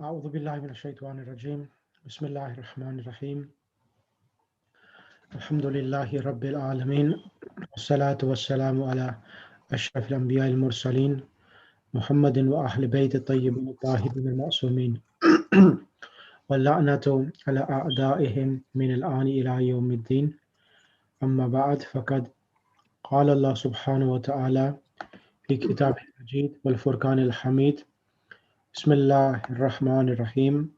أعوذ بالله من الشيطان الرجيم بسم الله الرحمن الرحيم الحمد لله رب العالمين والصلاة والسلام على أشرف الأنبياء المرسلين محمد وأهل بيت الطيبين الطاهرين المعصومين واللعنة على أعدائهم من الآن إلى يوم الدين أما بعد فقد قال الله سبحانه وتعالى في كتابه المجيد والفرقان الحميد بسم الله الرحمن الرحيم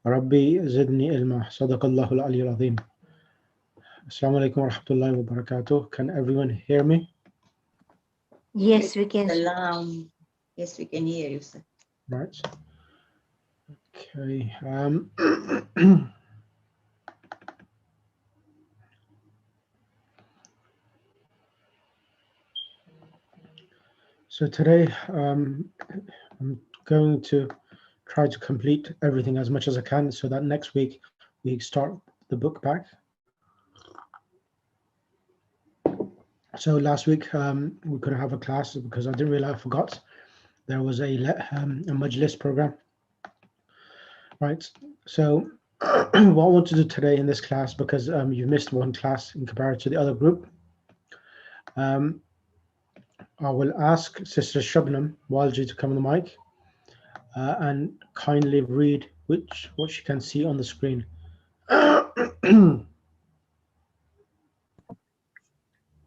ربي زدني علما صدق الله العلي العظيم. Assalamu alaikum wa rahmatullahi wa barakatuh. Can everyone hear me? Yes, we can. Salam. Yes, we can hear you, sir. Right. Okay. So today I'm going to try to complete everything as much as I can so that next week we start the book back. So last week we couldn't have a class because I didn't realize I forgot there was a majlis program. Right. So what I want to do today in this class, because you missed one class in comparison to the other group, I will ask Sister Shabnam Walji to come on the mic and kindly read what she can see on the screen. Assalamu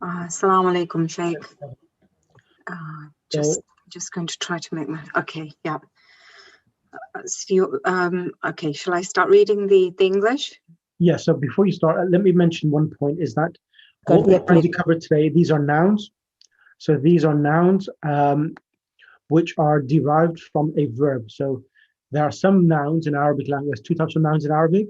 alaikum, Sheikh. Just going to try to make my yeah. So you, okay, shall I start reading the English? Yeah. So before you start, let me mention one point: is that what we're going to cover today? These are nouns. So these are nouns which are derived from a verb. So there are some nouns in Arabic language. There's two types of nouns in Arabic.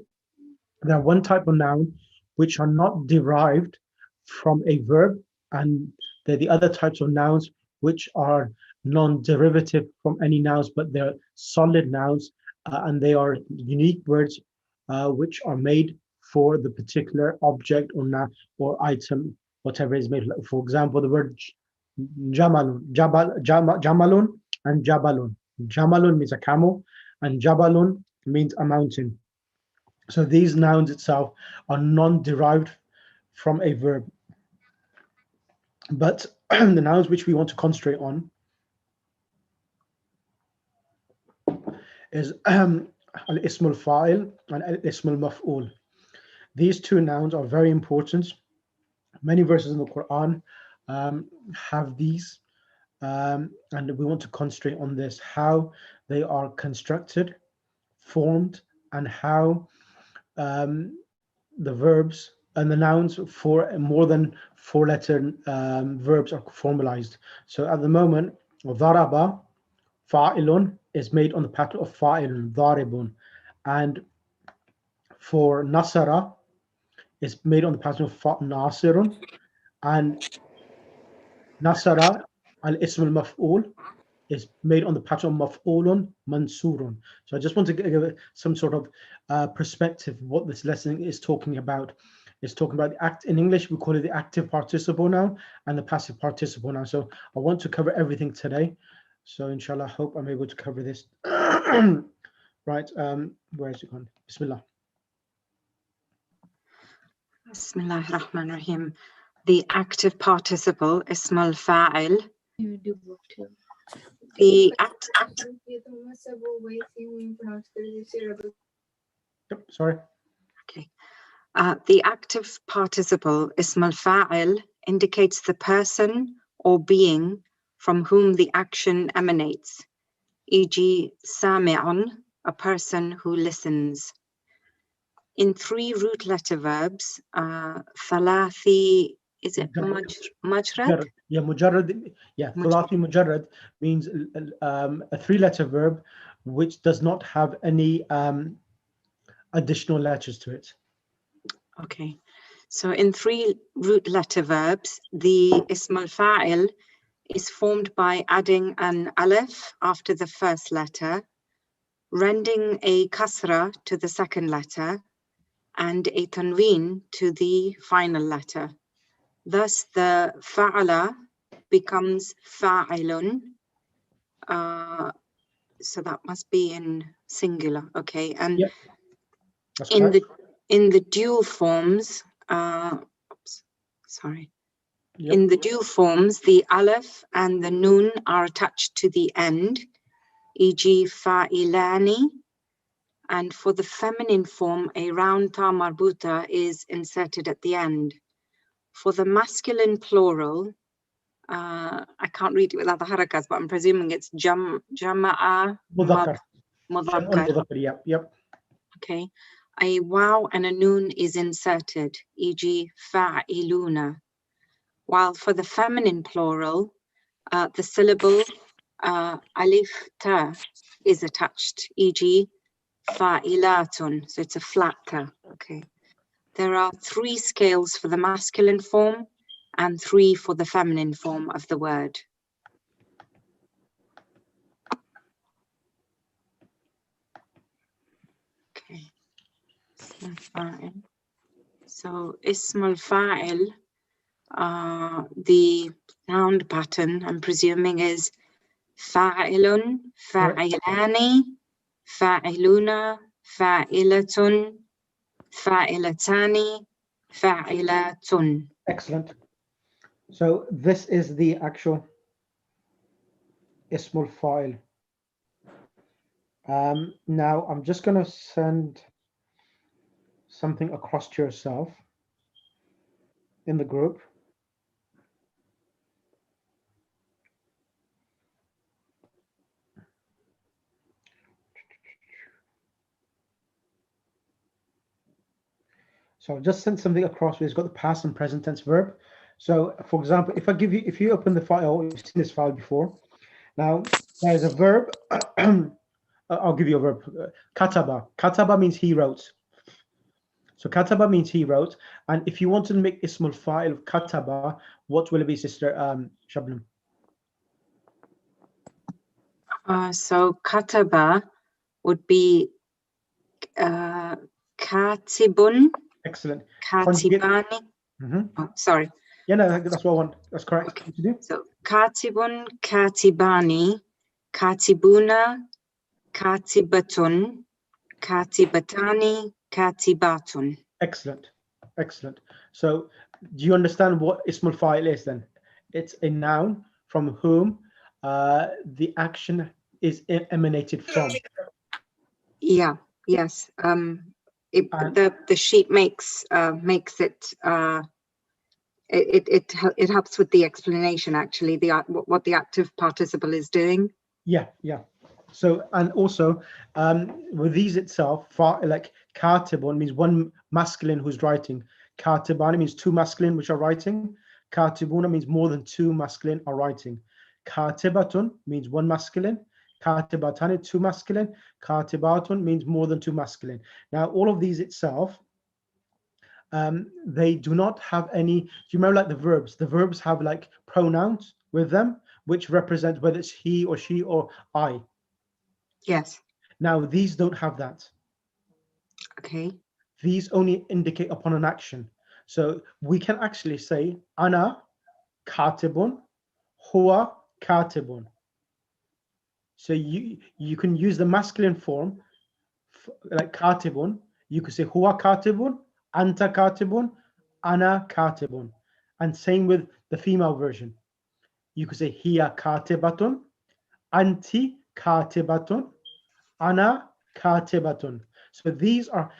There are one type of noun which are not derived from a verb, and they're the other types of nouns which are non-derivative from any nouns, but they're solid nouns, and they are unique words which are made for the particular object or noun or item, whatever is made. For example, the word Jamalun, Jamalun and Jabalun. Jamalun means a camel, and Jabalun means a mountain. So these nouns itself are non-derived from a verb. But the nouns which we want to concentrate on is al-ism al-fa'il and al-ism al-maf'ul. These two nouns are very important. Many verses in the Quran have these, and we want to concentrate on this, how they are constructed, formed, and how the verbs and the nouns for more than four-letter verbs are formalized. So at the moment, dharaba, fa'ilun, is made on the pattern of fa'ilun, dharibun, and for nasara is made on the pattern of nasirun, and nasara al-ism al-maf'ul is made on the pattern of maf'ulun mansurun. So I just want to give some sort of perspective what this lesson is talking about. It's talking about the act in English. We call it the active participle now and the passive participle now. So I want to cover everything today. So inshallah, I hope I'm able to cover this. Right. Where is it gone? Bismillah. Bismillahir Rahmanir Rahim. The active participle, ism al-fa'il. The Sorry. Okay. The active participle, ism al-fa'il, indicates the person or being from whom the action emanates, e.g. sami'un, a person who listens. In three root letter verbs, thalathi, is it mujrad? Yeah, mujarrad. Yeah, thalathi mujarrad means a three-letter verb which does not have any additional letters to it. Okay, so in three root letter verbs, the ism al-fa'il is formed by adding an alif after the first letter, rendering a kasra to the second letter, and a tanween to the final letter. Thus, the fa'ala becomes fa'ilun, so that must be in singular. Okay, and Yep, that's in correct. the dual forms, oops, sorry. Yep. In the dual forms, the aleph and the nun are attached to the end, e.g. fa'ilani. And for the feminine form, a round ta marbuta is inserted at the end. For the masculine plural, I can't read it without the harakas, but I'm presuming it's jama'a Mudhakkar. mudhakkar. Mudhakkar, yep, yep. Okay, a waw and a nun is inserted, e.g. fa'iluna. While for the feminine plural, the syllable alif ta is attached, e.g. fa'ilatun, so it's a flat ta. Okay. There are 3 scales for the masculine form and 3 for the feminine form of the word. Okay. So ism al-fa'il, the sound pattern, I'm presuming, is fa'ilun, fa'ilani, fa'iluna, fa'ilatun, fa'ilatani, fa'ilatun. Excellent. So this is the actual ismul file. Now I'm just going to send something across to yourself in the group. So I've just sent something across where it's got the past and present tense verb. So for example, if you open the file, you've seen this file before. Now there's a verb. I'll give you a verb. Kataba. Kataba means he wrote. So kataba means he wrote. And if you want to make ismul fa'il of kataba, what will it be, Sister Shabnam? So kataba would be katibun. Excellent. Katibani. Oh, sorry. Yeah, no, that's what I want. That's correct. Okay. What to do? So katibun, katibani, katibuna, katibatun, katibatani, katibatun. Excellent. Excellent. So do you understand what ismul fa'il is then? It's a noun from whom the action is emanated from. Yeah, yes. The sheet makes it it helps with the explanation, actually, what the active participle is doing. Yeah, yeah. So, and also with these itself, like katibun means one masculine who's writing. Katibani means 2 masculine which are writing. Katibuna means more than 2 masculine are writing. Katibatun means 1 masculine. Katibatani, 2 masculine. Katibatun means more than 2 masculine. Now, all of these itself, they do not have any. Do you remember like the verbs? The verbs have like pronouns with them, which represent whether it's he or she or I. Yes. Now, these don't have that. Okay. These only indicate upon an action. So we can actually say, Ana katibun, huwa katibun. So you can use the masculine form, like katibun. You could say, huwa katibun, anta katibun, ana katibun. And same with the female version. You could say, hiya katibatun, anti katibatun, ana katibatun. So these are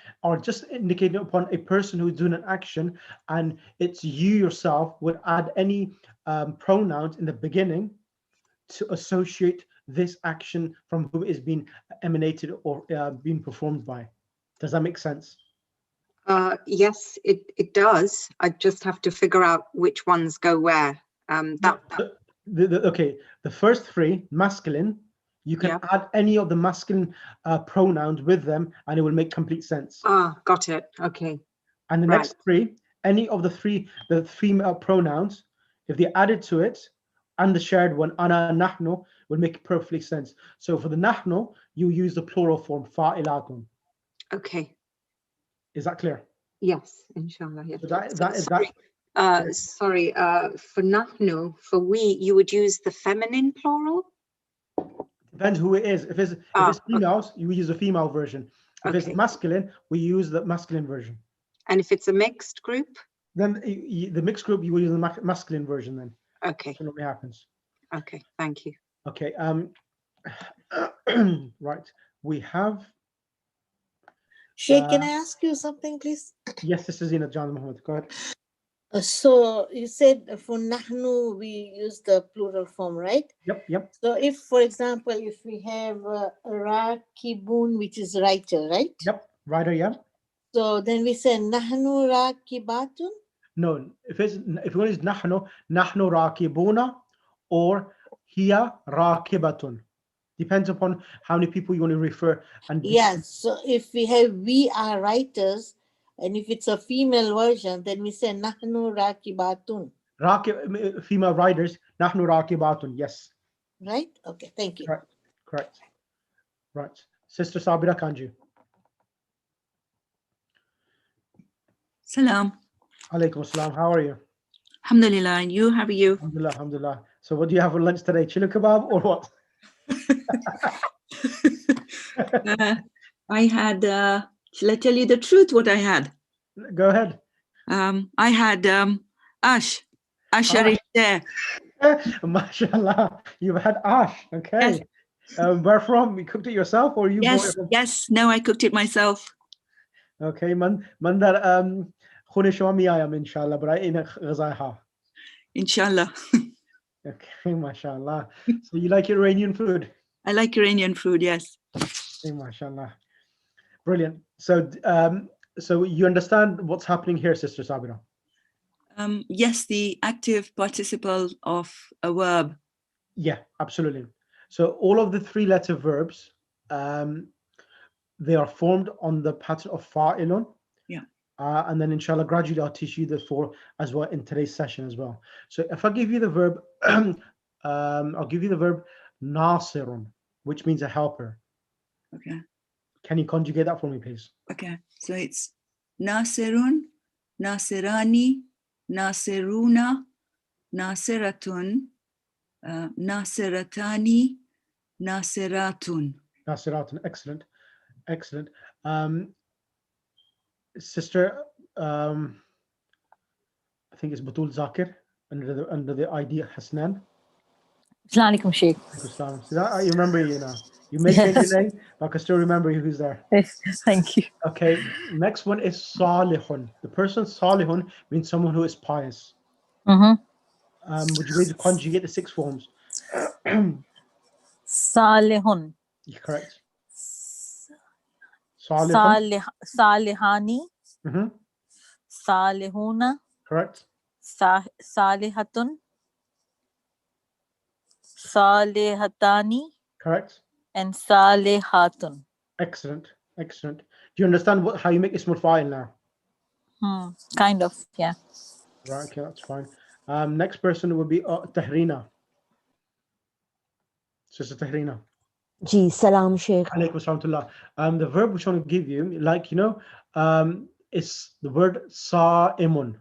just indicating upon a person who's doing an action, and it's you yourself would add any pronouns in the beginning to associate this action from who is being emanated or being performed by. Does that make sense? Yes, it does. I just have to figure out which ones go where. Okay, the first 3 masculine, you can add any of the masculine pronouns with them and it will make complete sense. Ah, got it. Okay. And the next 3, any of the female pronouns, if they added to it and the shared one, ana and nahnu, will make perfectly sense. So for the nahnu, you use the plural form, fa'ilatun. Okay. Is that clear? Yes, inshallah. Yes. So sorry, for nahnu, for we, you would use the feminine plural? Depends who it is. If it's Okay. females, you use the female version. If it's Okay. masculine, we use the masculine version. And if it's a mixed group? Then the mixed group, you will use the masculine version then. Okay. So what happens. Okay. Thank you. Okay. Right. We have. Sheikh, can I ask you something, please? Yes, this is Zina John Muhammad. Go ahead. So you said for nahnu we use the plural form, right? Yep. So if, for example, if we have rakibun, which is writer, right? Yep. Writer, yeah. So then we say nahnu rakibatun. No, if one is nahnu rakibuna or hiya rakibatun. Depends upon how many people you want to refer. And Yes. So if we have we are writers, and if it's a female version, then we say nahnu rakibatun. Female writers, nahnu rakibatun. Yes. Right? Okay. Thank you. Correct. Right. Sister Sabira Kanji. Salam. Alaikum assalam. How are you? Alhamdulillah. And you? How are you? Alhamdulillah. So what do you have for lunch today? Chili kebab or what? I had, shall I tell you the truth what I had? Go ahead. I had ash there. MashaAllah. You've had ash. Okay. Yes. Where from? You cooked it yourself or you bought it from? Yes. No, I cooked it myself. Okay. Mandar خونه شما میایم انشالله برای این غذاها. Inshallah. Okay, mashallah. So you like Iranian food? I like Iranian food, yes. Okay, mashallah. Brilliant. So you understand what's happening here, Sister Sabira? Yes, the active participle of a verb. Yeah, absolutely. So all of the three-letter verbs, they are formed on the pattern of fa'ilun. Yeah. And then inshallah, gradually I'll teach you the four as well in today's session as well. So if I give you the verb, I'll give you the verb nasirun, which means a helper. Okay. Can you conjugate that for me, please? Okay. So it's nasirun, nasirani, nasiruna, nasiratun, nasiratani, nasiratun. Nasiratun. Excellent. Sister, I think it's Batul Zakir under the ID Hasnan. Assalamu alaikum, Sheikh. Islam. So that, you remember you now. You may change your name, but I can still remember you who's there. Thank you. Okay, next one is Salihun. The person Salihun means someone who is pious. Mm-hmm. Would you be able to conjugate the six forms? Salihun. You're correct. Salihun. Salihani. Mm-hmm. Salihuna. Correct. Salihatun. Salihatani. Correct. And Salihatun. Excellent. Do you understand how you make Ismul Fa'il now? Kind of, yeah. Right, okay, that's fine. Next person will be Tahrina. Sister Tahrina. Ji, salam, Sheikh. Alaykum assalam. The verb which I want to give you, is the word sa'imun.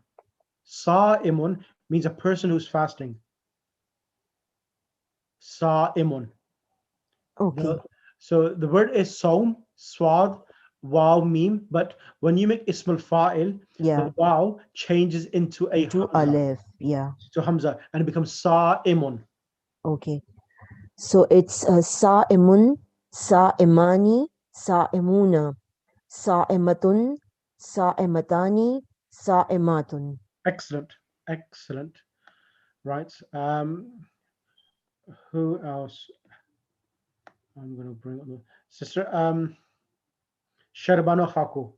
Sa'imun means a person who's fasting. Sa'imun. Okay. So the word is saum, swad, waw, mim, but when you make Ismul Fa'il, the waw changes into a to hamza. Aleph, yeah. To hamza, and it becomes sa'imun. Okay. So it's sa'imun, sa'imani, sa'imuna, sa'imatun, sa'imatani, sa'imatun. Excellent. Right. Who else? I'm going to bring up the sister. Sharbano Khaku.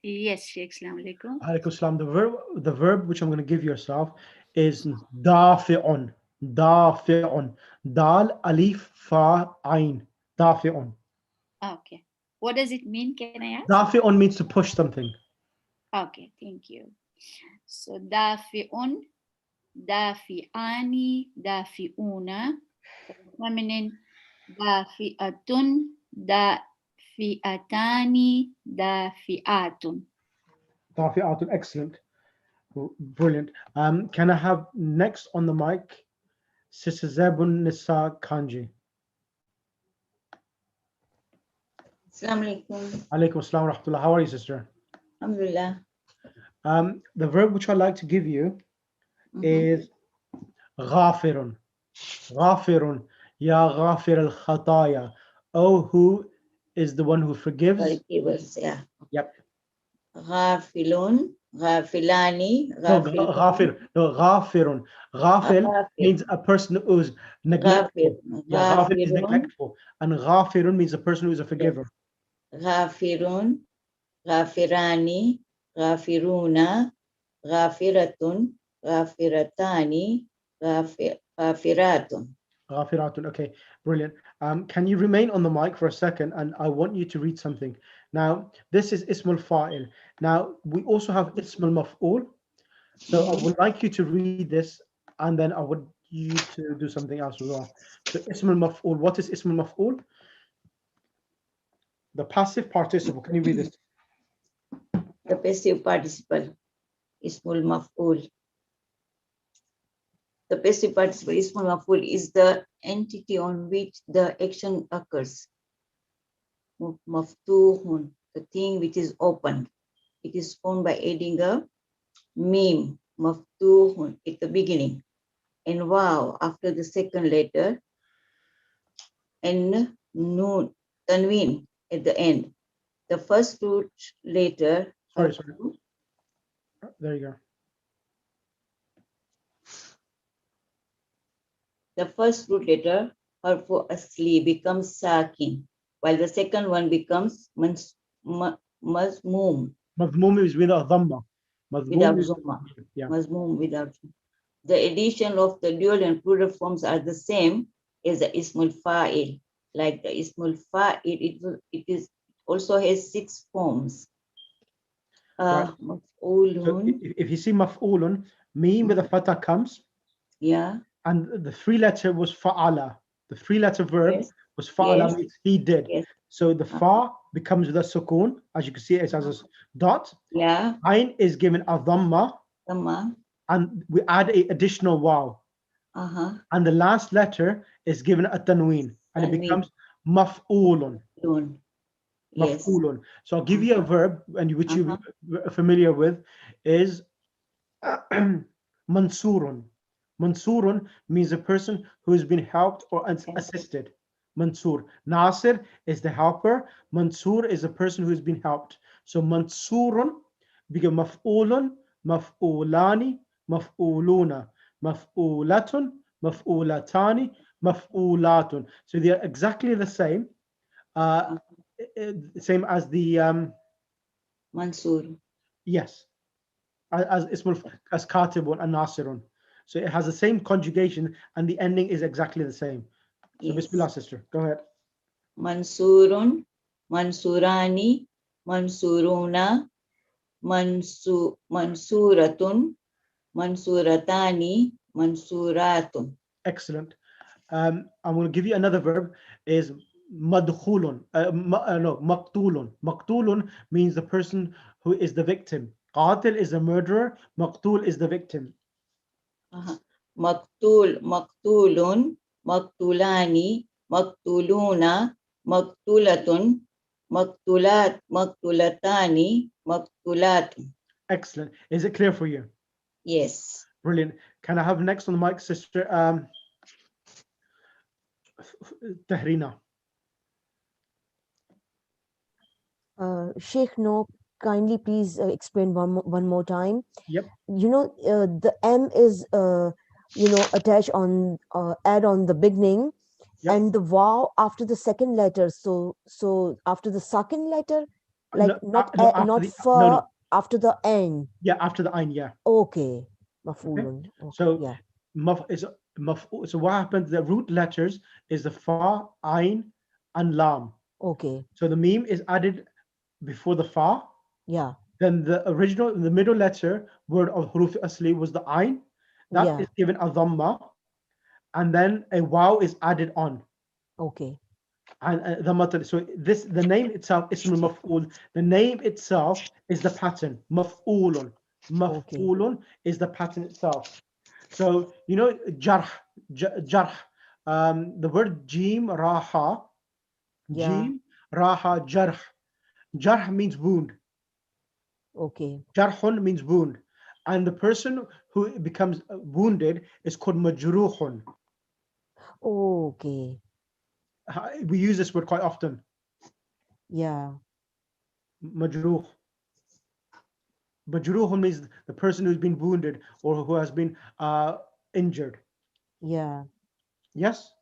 Yes, Sheikh. Assalamu alaikum. Alaikum salam. The verb which I'm going to give yourself is dafi'un. Dafi'un. Dal, alif, fa, ain. Dafi'un. Okay. What does it mean? Can I ask? Dafi'un means to push something. Okay, thank you. So dafi'un, dafi'ani, dafi'una, feminine, dafi'atun, dafi'atani, dafi'atun. Dafi'atun, excellent. Brilliant. Can I have next on the mic Sister Zebun Nisa Kanji. Assalamu alaikum. Alaikum assalam wa rahmatullah. How are you, sister? Alhamdulillah. The verb which I'd like to give you is غافر. غافر. Ya غافر الخطايا. Oh, who is the one who forgives? Forgivers, yeah. Yep. Ghafilun, ghafilani, No, ghafilun. غافر. No, غافر. غافل Ghafir, means a person who's neglectful. ghafir, Yeah, غافل is ghafirun, neglectful. And غافر means a person who is a forgiver. ghafirun, ghafirani, ghafiruna, ghafiratun, ghafiratani, ghafiratun. Ghafiratun. Okay, brilliant. Can you remain on the mic for a second? And I want you to read something. Now, this is Ismul Fa'il. Now, we also have Ismul Maf'ul. So I would like you to read this, and then I would you to do something else as well. So Ismul Maf'ul. What is Ismul Maf'ul? The passive participle. Can you read this? The passive participle, ismul maf'ul. The passive participle, ismul maf'ul, is the entity on which the action occurs. Maftuhun, the thing which is opened. It is formed by adding a mim, maftuhun, at the beginning, and waw after the second letter, and noon, tanween at the end. The first root letter. Sorry. There you go. The first root letter, harfu asli, becomes sakin, while the second one becomes mazmum, Madhmum is without dhamma. without Madhmum is dhamma. yeah. Mazmum without. The addition of the dual and plural forms are the same as the ismul fa'il. Like the ismul fa'il, it also has 6 forms. Right. So Maf'ulun, if you see maf'ulun, mim with a fatah comes, yeah, and the 3-letter was fa'ala. The 3-letter verb yes, was fa'ala, yes, means he did. yes, So the fa becomes with a sukoon, as you can see, it has a dot. yeah, Ain is given a dhamma, dhamma, and we add a additional waw. And the last letter is given a tanween, and it Tanween. becomes maf'ulun. Yes. Maf'ulun. So I'll give you a verb, and which you're familiar with, is mansurun. Mansurun means a person who has been helped or assisted. Mansur. Nasir is the helper. Mansur is a person who has been helped. So mansurun become maf'ulun, maf'ulani, maf'uluna, maf'ulatun, maf'ulatani, maf'ulatun. So they are exactly the same. Same as the Mansur. yes, as katibun and nasirun. So it has the same conjugation, and the ending is exactly the same. So Yes. Bismillah, sister, go ahead. Mansurun, mansurani, mansuruna, mansuratun, mansuratani, mansuratun. Excellent. I'm going to give you another verb. Is madkhulun. No, maqtulun. Maqtulun means the person who is the victim. Qatil is the murderer. Maqtul is the victim. Maktulun, maktulani, maktuluna, maktulatun, maktulatani, maktulatun. Excellent. Is it clear for you? Yes. Brilliant. Can I have next on the mic, sister Tahrina? Sheikh, no, kindly please explain one more time. Yep. The M is attached on add on the beginning, Yep. and the wow after the second letter. So after the second letter, like after the N. Yeah, after the Ain, yeah. Okay. Maf'ulun. Okay. So yeah. So what happens? The root letters is the fa, Ain, and lam. Okay. So the meme is added before the fa. Yeah. Then the middle letter word of huruf asli was the Ain. That is given a dhamma, and then a waw is added on. Okay. And so the name itself, ism maf'ul, the name itself is the pattern. Maf'ulun. Maf'ulun is the pattern itself. So jarh, Jarh. The word Jim Raha. Yeah. Jim Raha Jarh. Jarh means wound. Okay. Jarhun means wound. And the person who becomes wounded is called majruhun. Okay. We use this word quite often. Yeah. Majruh. Majruhun means the person who's been wounded or who has been injured. Yeah. Yes?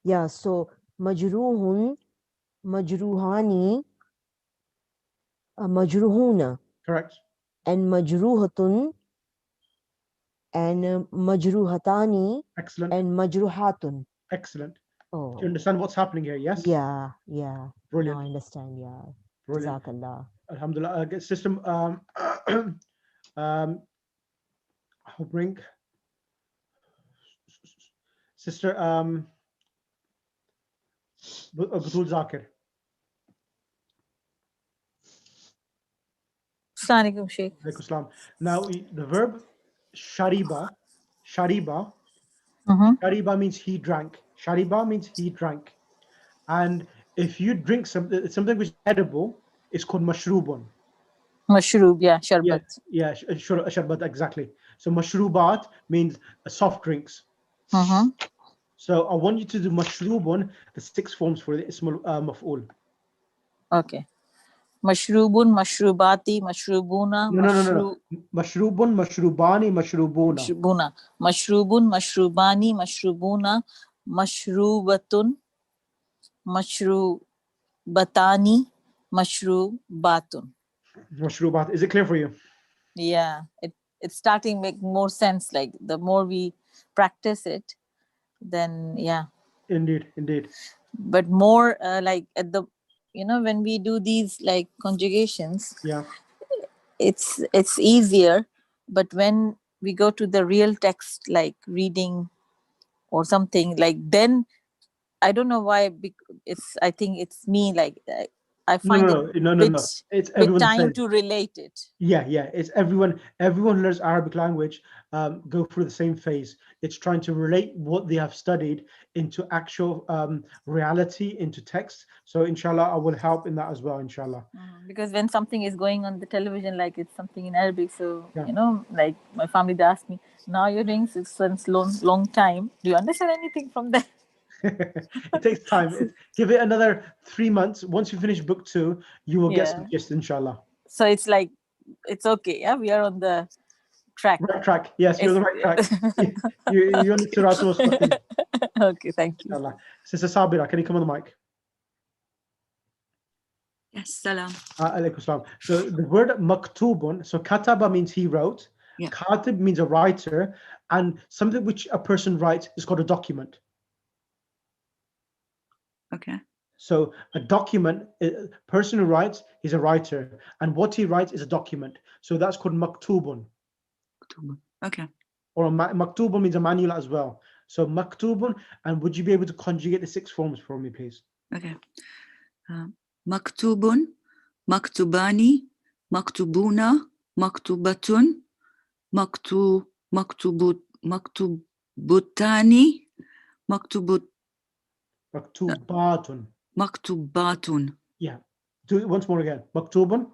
Yeah. So majruhun, majruhani, majruhuna, Correct. and majruhatun, and majruhatani, Excellent. and majruhatun. Excellent. Do you Oh. understand what's happening here? Yes? Yeah. Yeah. Brilliant. Now I understand. Yeah. Brilliant. Jazakallah. Alhamdulillah. System, I'll bring Sister Batul Zakir. Assalamualaikum, Sheikh. Alaikum salam. Now, the verb shariba, shariba, shariba means he drank. Shariba means he drank. And if you drink something which is edible, it's called mashrubun. Mashroob, yeah, sharbat. Yeah, sharbat, exactly. So mashrubat means soft drinks. So I want you to do mashrubun, the 6 forms for the ismul maf'ul. Okay. Mashrubun, mashrubati, mashrubuna, No. Mashrubun, mashrubani, mashrubuna. mashrubuna. Mashrubun, mashrubani, mashrubuna, mashrubatun, mashrubatani, mashrubatun. Mashrubat. Is it clear for you? Yeah, it's starting to make more sense. Like the more we practice it, then yeah. Indeed. But more like at the, when we do these like conjugations, yeah, it's easier. But when we go to the real text, like reading or something, like then I don't know why. I think it's me. Like I find no. It's bit time to relate it. Yeah. It's everyone who learns Arabic language go through the same phase. It's trying to relate what they have studied into actual reality, into text. So inshallah, I will help in that as well, inshallah. Because when something is going on the television, like it's something in Arabic, so Yeah. like my family, they ask me, now you're doing since long time. Do you understand anything from that? It takes time. Give it another 3 months. Once you finish book 2, you will get some gist, inshallah. So it's like, it's okay. Yeah, we are on the track. Right track. Yes, you're on the right track. You're on the Siratul Mustaqim. Okay, thank you. Inshallah. Sister Sabira, can you come on the mic? Yes, salam. Alaikum salam. So the word maktubun, so kataba means he wrote. Yeah. Katib means a writer, and something which a person writes is called a document. Okay. So a document, a person who writes, he's a writer, and what he writes is a document. So that's called maktubun. Okay. Or maktubun means a manual as well. So maktubun, and would you be able to conjugate the 6 forms for me, please? Okay. Maktubun, maktubani, maktubuna, maktubatun, maktubutani, maktubatun. Yeah. Do it once more again. Maktubun.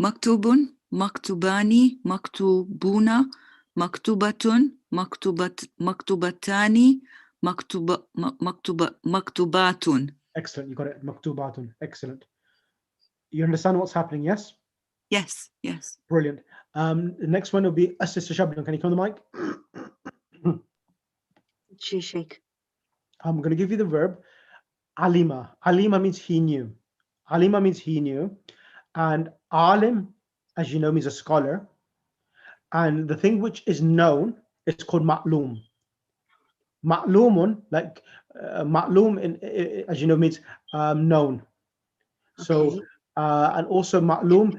Maktubun, maktubani, maktubuna, maktubatun, maktubatani, maktubatun. Excellent. You got it. Maktubatun. Excellent. You understand what's happening? Yes. Yes. Brilliant. The next one will be Sister Shabnam. Can you come on the mic? Sheikh. I'm going to give you the verb alima. Alima means he knew. Alima means he knew. And alim, as you know, means a scholar. And the thing which is known is called ma'lum. Ma'lumun, like ma'lum, as you know, means known. So, and also ma'lum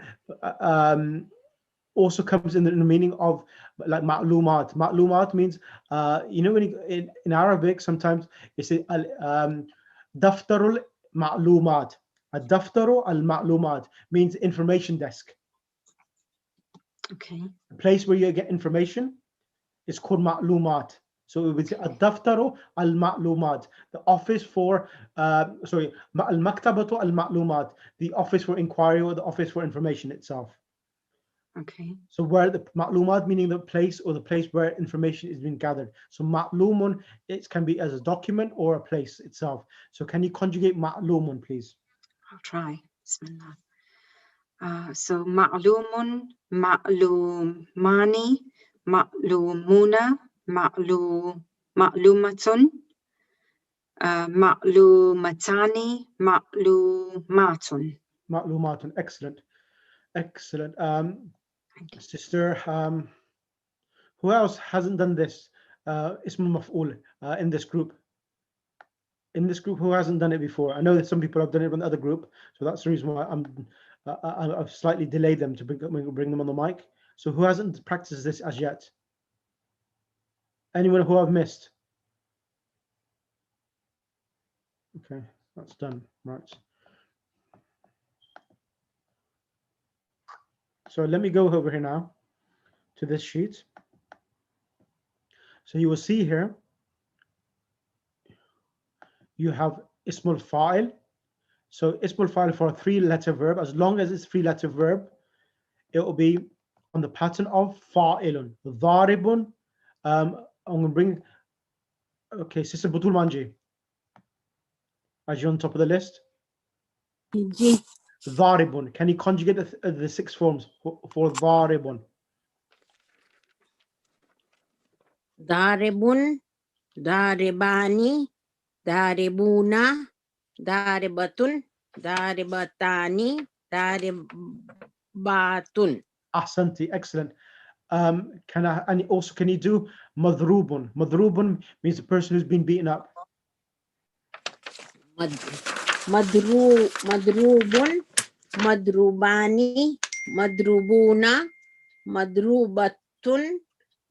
also comes in the meaning of like ma'lumat. Ma'lumat means, when in Arabic, sometimes you say daftarul ma'lumat. Daftaru al ma'lumat means information desk. Okay. A place where you get information. It's called ma'lumat. So it would say ad-daftaru al-ma'lumat, the office for, al-maktabatu al-ma'lumat, the office for inquiry or the office for information itself. Okay. So where the ma'lumat, meaning the place or the place where information is being gathered. So ma'lumun, it can be as a document or a place itself. So can you conjugate ma'lumun, please? I'll try. Bismillah. So ma'lumun, ma'lumani, ma'lumuna, ma'lumatun, ma'lumatani, ma'lumatun. Ma'lumatun. Excellent. Excellent. Sister, who else hasn't done this? Ism maf'ul in this group. In this group, who hasn't done it before? I know that some people have done it in the other group, so that's the reason why I've slightly delayed them to bring them on the mic. So who hasn't practiced this as yet? Anyone who I've missed? Okay, that's done. Right. So let me go over here now to this sheet. So you will see here, you have ismul fa'il. So ismul fa'il for a 3-letter verb, as long as it's 3-letter verb, it will be on the pattern of fa'ilun, dharibun. I'm going to bring, okay, Sister Butul Manji, as you're on top of the list. Dharibun. Can you conjugate the 6 forms for dharibun? Daribun, daribani, daribuna, daribatun, daribatani, daribatun. Ahsanti, excellent. Can you do madrubun? Madrubun means the person who's been beaten up. Madrubun, madrubani, madrubuna, madrubatun,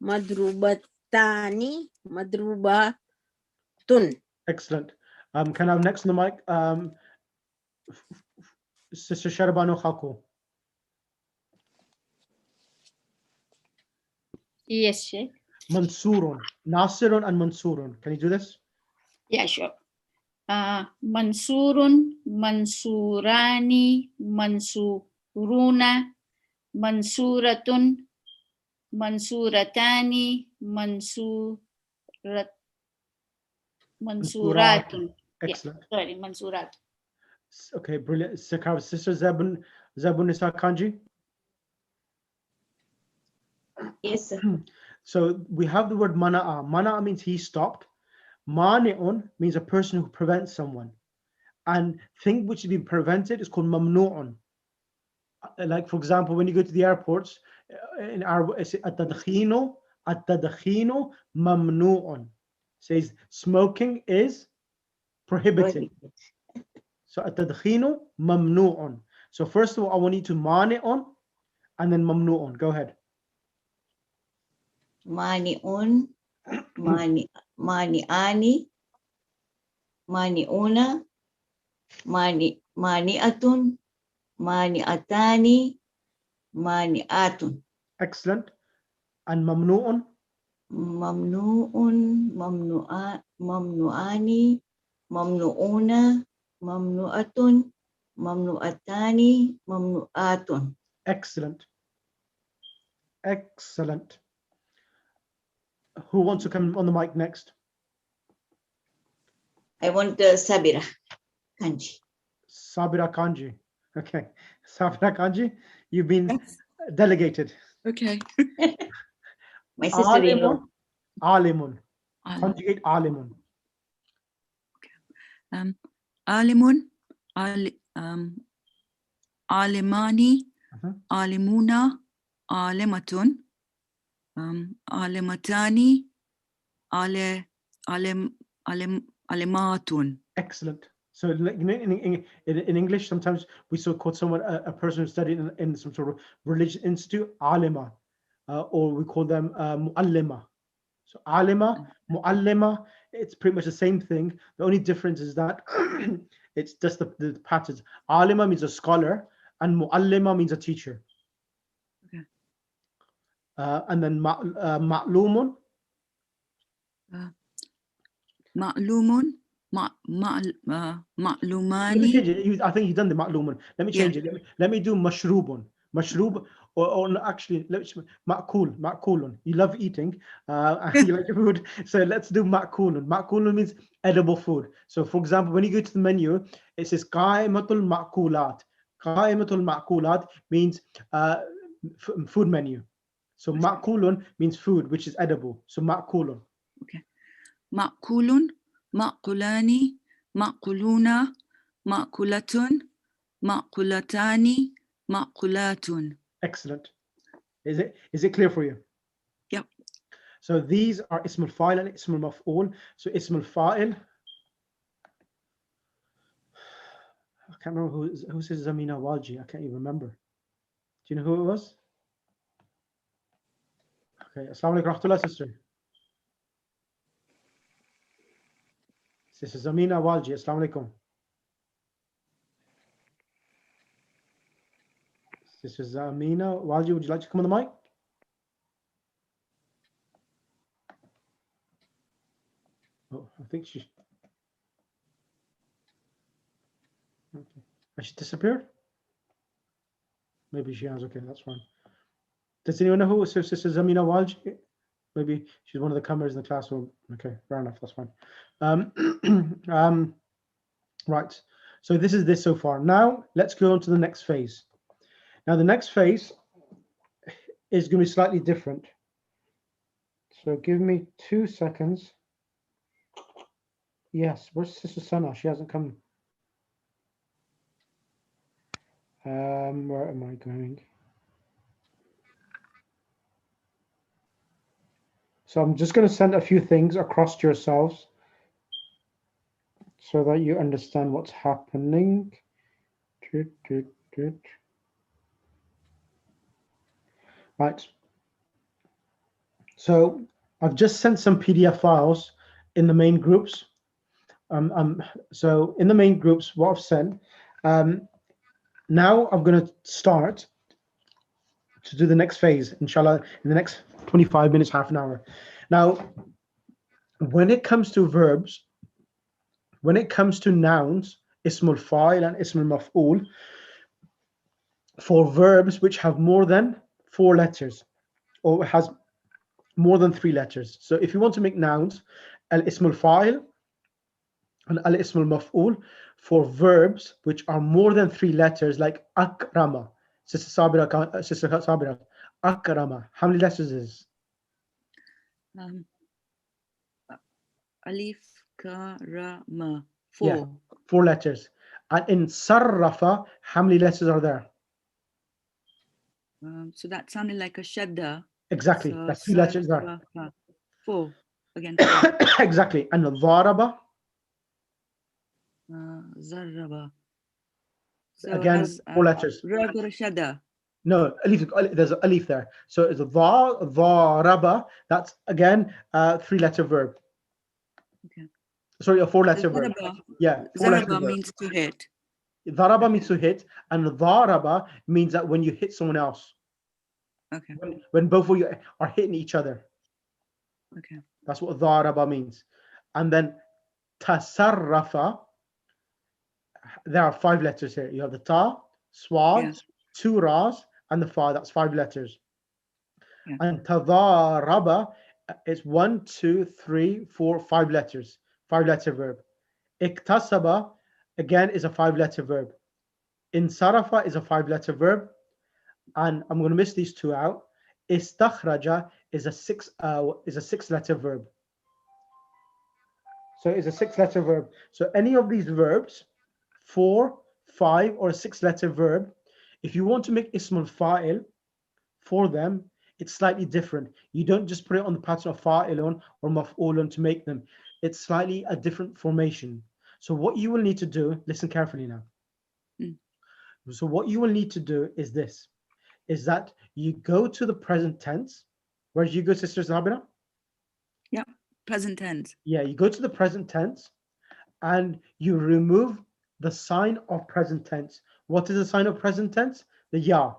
madrubatani, madrubatun. Excellent. Can I have next on the mic? Sister Sharabano Khako. Yes, Sheikh. Mansurun. Nasirun and Mansurun. Can you do this? Yeah, sure. Mansurun, Mansurani, Mansuruna, Mansuratun, Mansuratani, Mansuratun. Excellent. Yeah, sorry, Mansurat. Okay, brilliant. Sister Zebun Nisa Kanji. Yes, sir. So we have the word mana'a. Mana'a means he stopped. Mani'un means a person who prevents someone. And thing which is being prevented is called mamnu'un. Like, for example, when you go to the airports, in Arabic, it's at-tadkhinu mamnu'un. Says smoking is prohibited. So at-tadkhinu mamnu'un. So first of all, I want you to mani'un and then mamnu'un. Go ahead. Mani'un, mani'ani, mani'una, mani'atun, mani'atani, mani'atun. Excellent. And mamnu'un? Mamnu'un, mamnu'ani, mamnu'una, mamnu'atun, mamnu'atani, mamnu'atun. Excellent. Excellent. Who wants to come on the mic next? I want Sabira Kanji. Sabira Kanji. Okay. Sabira Kanji, you've been delegated. Okay. My sister-in-law. Alimun. Conjugate alimun. Alimun, alimani, alimuna, alimatun, alimatani, alimatun. Excellent. So in English, sometimes we still call someone a person who studied in some sort of religious institute, alima, or we call them muallima. So alima, muallima, it's pretty much the same thing. The only difference is that it's just the patterns. Alima means a scholar, and muallima means a teacher. Okay. And then ma'lumun Ma'lumun, ma'lumani. I think you've done the ma'lumun. Let me change it. Let me do mashrubun. Mashrub, or no, actually, let's ma'kulun. You love eating, you like your food. So let's do ma'kulun. Ma'kulun means edible food. So for example, when you go to the menu, it says qa'imatul ma'kulat. Qa'imatul ma'kulat means food menu. So ma'kulun means food, which is edible. So ma'kulun. Okay. Ma'kulun, ma'kulani, ma'kuluna, ma'kulatun, ma'kulatani, ma'kulatun. Excellent. Is it clear for you? Yep. So these are ismul fa'il and ismul maf'ul. So ismul fa'il, I can't remember who says Zamina Walji. I can't even remember. Do you know who it was? Okay. Assalamu alaikum rahmatullah, sister. Sister Zamina Walji. Assalamu alaikum. Sister Zamina Walji, would you like to come on the mic? Oh, I think she. Okay. Has she disappeared? Maybe she has. Okay, that's fine. Does anyone know who Sister Zamina Walji? Maybe she's one of the comers in the classroom. Okay, fair enough. That's fine. Right. So this is this so far. Now let's go on to the next phase. Now the next phase is going to be slightly different. So give me 2 seconds. Yes, where's Sister Sana? She hasn't come. Where am I going? So I'm just going to send a few things across to yourselves so that you understand what's happening. Right. So I've just sent some PDF files in the main groups. So in the main groups, what I've sent, now I'm going to start to do the next phase, inshallah, in the next 25 minutes, half an hour. Now, when it comes to verbs, when it comes to nouns, ismul fa'il and ismul maf'ul, for verbs which have more than 4 letters or has more than 3 letters. So if you want to make nouns, al-ismul fa'il and al-ismul maf'ul, for verbs which are more than 3 letters, like akrama, Sister Sabira, akrama, how many letters is? Alif, ka, ra, ma. 4. Yeah, 4 letters. And in sarrafa, how many letters are there? So that sounded like a shadda. Exactly, So that's 3 letters there. 4. Again, 4. Exactly. And dharaba? Zarraba. So Again, has, 4 letters. ra got a shadda. No, alif, there's an alif there. So it's a dharaba. That's again 3-letter verb. Okay. Sorry, a 4-letter verb. Yeah, 4-letter Zaraba verb. means to hit. Dharaba means to hit, and dharaba means that when you hit someone else. Okay. When both of you are hitting each other. Okay. That's what dharaba means. And then tasarrafa, there are 5 letters here. You have the ta, swad, Yes. 2 ras, and the fa. That's 5 letters. Yeah. And tadharaba is 1, 2, 3, 4, 5 letters. 5-letter verb. Iktasaba again is a 5-letter verb. Insarafa is a 5-letter verb. And I'm going to miss these 2 out. Istakhraja is a 6-letter verb. So it's a 6-letter verb. So any of these verbs, 4, 5, or a 6-letter verb, if you want to make ismul fa'il for them, it's slightly different. You don't just put it on the pattern of fa'ilun or maf'ulun to make them. It's slightly a different formation. So what you will need to do, listen carefully now. So what you will need to do is this, is that you go to the present tense. Where did you go, Sister Zabira? Yeah, present tense. Yeah, you go to the present tense and you remove the sign of present tense. What is the sign of present tense? The ya.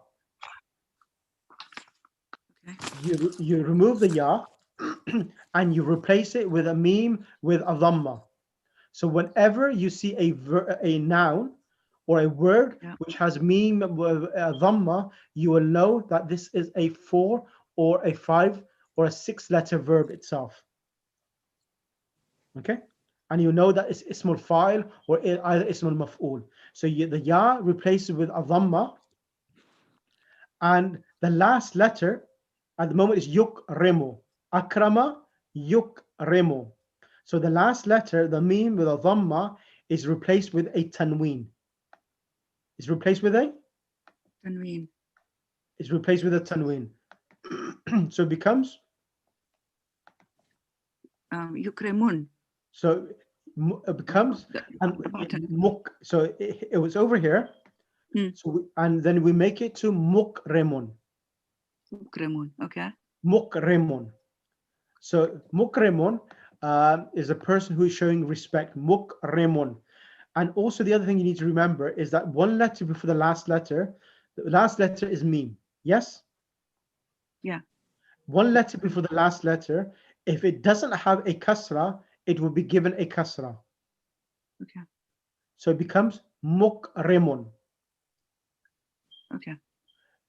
Okay. You remove the ya and you replace it with a meme with a dhamma. So whenever you see a noun or a word which has meme with a dhamma, you will know that this is a 4 or a 5 or a 6-letter verb itself. Okay, and you know that it's ismul fa'il or either ismul maf'ul. So the ya replaces with a dhamma, and the last letter at the moment is yukrimu. Akrama yukrimu. So the last letter, the meme with a dhamma, is replaced with a tanween. It's replaced with a tanween. It's replaced with a tanween. So it becomes yukrimun. So it becomes muk. So it was over here. So and then we make it to mukrimun. Mukrimun. Okay. Mukrimun. So mukrimun is a person who is showing respect. Mukrimun. And also the other thing you need to remember is that one letter before the last letter is meme. Yes? Yeah. One letter before the last letter, if it doesn't have a kasra, it will be given a kasra. Okay. So it becomes mukrimun. Okay.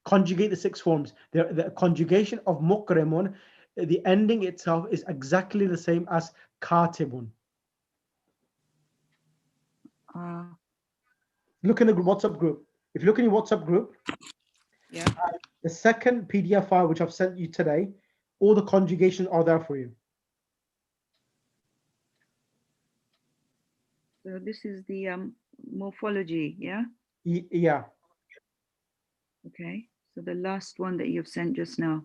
Conjugate the 6 forms. The conjugation of mukrimun, the ending itself is exactly the same as katibun. Look in the WhatsApp group. If you look in your WhatsApp group, the second PDF file which I've sent you today, all the conjugations are there for you. So this is the morphology, yeah? Yeah. Okay. So the last one that you've sent just now.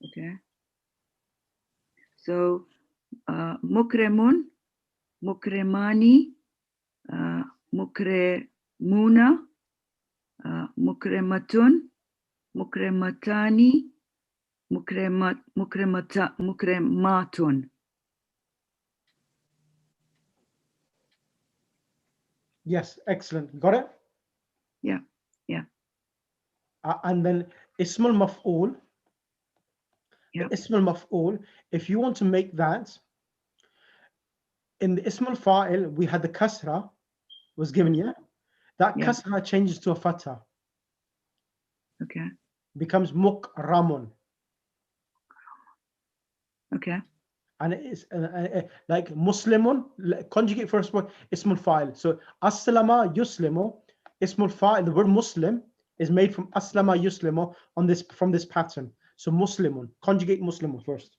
Okay. So mukremun, mukremani, mukremuna, mukrematun, mukrematani, mukrematun. Yes, excellent. Got it? Yeah, yeah. And then ismul maf'ul. Yeah. Ismul maf'ul, if you want to make that, in the ismul fa'il, we had the kasra was given, yeah? That kasra changes to a fatha. Okay. Becomes mukramun. Okay. And it is like muslimun, conjugate first word, ismul fa'il. So aslama yuslimu, ismul fa'il, the word muslim is made from aslama yuslimu from this pattern. So muslimun, conjugate muslimun first.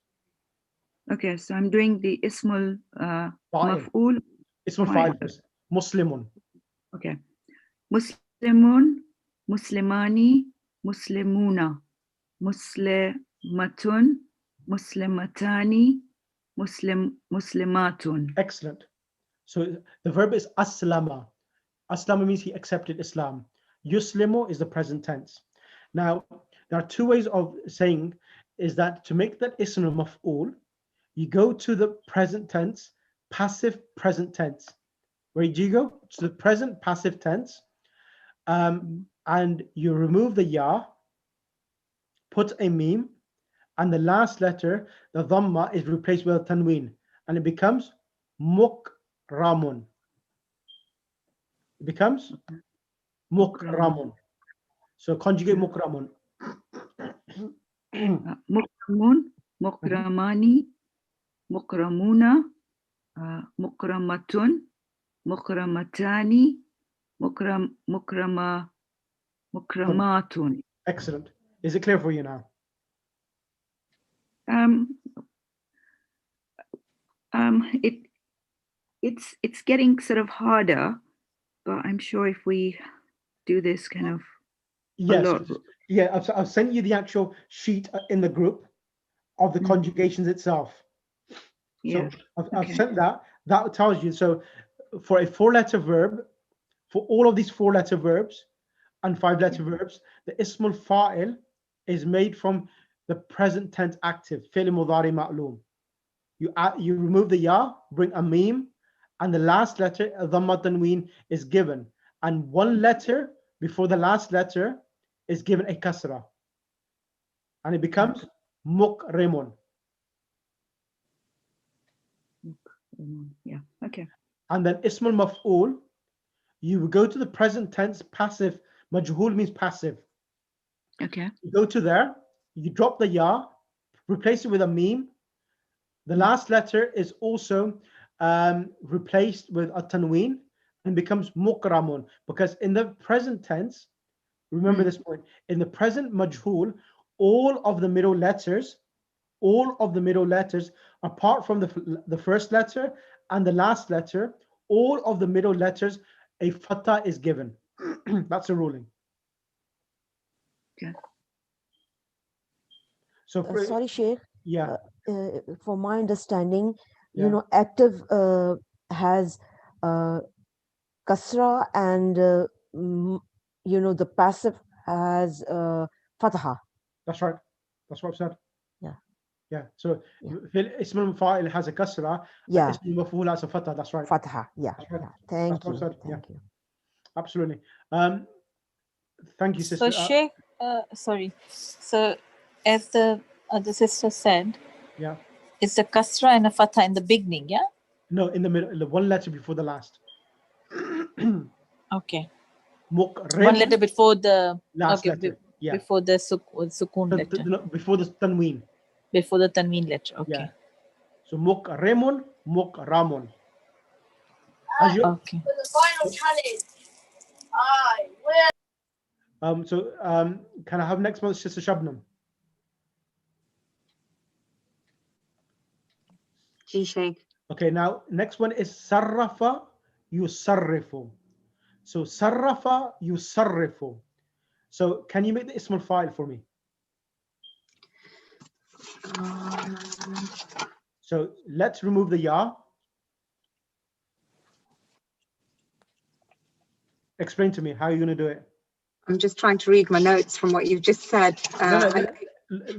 Okay, so I'm doing the ismul maf'ul. Ismul fa'il first. Muslimun. Okay. Muslimun, muslimani, muslimuna, muslimatun, muslimatani, muslimatun. Excellent. So the verb is aslama. Aslama means he accepted Islam. Yuslimu is the present tense. Now, there are 2 ways of saying is that to make that ism maf'ul, you go to the present tense, passive present tense. Where do you go? To the present passive tense, and you remove the ya, put a meme, and the last letter, the dhamma, is replaced with a tanween, and it becomes mukramun. It becomes mukramun. So conjugate mukramun. Mukramun, mukramani, mukramuna, mukramatun, mukramatani, mukramatun. Excellent. Is it clear for you now? It's getting sort of harder, but I'm sure if we do this kind of yes, yeah, I've sent you the actual sheet in the group of the conjugations itself. Yeah. So I've sent that. That tells you. So for a 4-letter verb, for all of these 4-letter verbs and 5-letter verbs, the ismul fa'il is made from the present tense active, fi'l mudari ma'lum. You remove the ya, bring a meme, and the last letter, dhamma tanween, is given. And 1 letter before the last letter is given a kasra. and it becomes mukrimun. Yeah, okay. And then ismul maf'ul, you go to the present tense passive. Majhul means passive. Okay. You go to there, you drop the ya, replace it with a meme. The last letter is also replaced with a tanween and becomes mukramun, because in the present tense, remember this point, in the present majhul, all of the middle letters, apart from the first letter and the last letter, all of the middle letters, a fatha is given. That's a ruling. Okay. So for, Sorry, Sheikh. yeah, For my understanding, Yeah. you know, active has kasra, and you know, the passive has fatha. that's right. That's what I've said. Yeah. Yeah. So Yeah. ismul fa'il has a kasra, Yeah. ismul maf'ul has a fatha. That's right. Fatha. Yeah. That's right. Yeah. Thank That's what you. I've said. Thank you. Absolutely. Thank you, So sister. Sheikh, sorry. So as the sister said, Yeah. it's a kasra and a fatha in the beginning, yeah? No, in the middle, the one letter before the last. Okay. Mukrim, One letter before the last letter. Yeah. before the sukun letter. Before the tanween. Before the tanween letter. Okay. Yeah. So mukrimun, mukramun. As you, Okay. For the final challenge, I will. so can I have next month's Sister Shabnam? Ji Sheikh. Okay, now next one is sarrafa yusarrifu. So sarrafa yusarrifu. So can you make the ismul fa'il for me? So let's remove the ya. Explain to me how you're going to do it. I'm just trying to read my notes from what you've just said.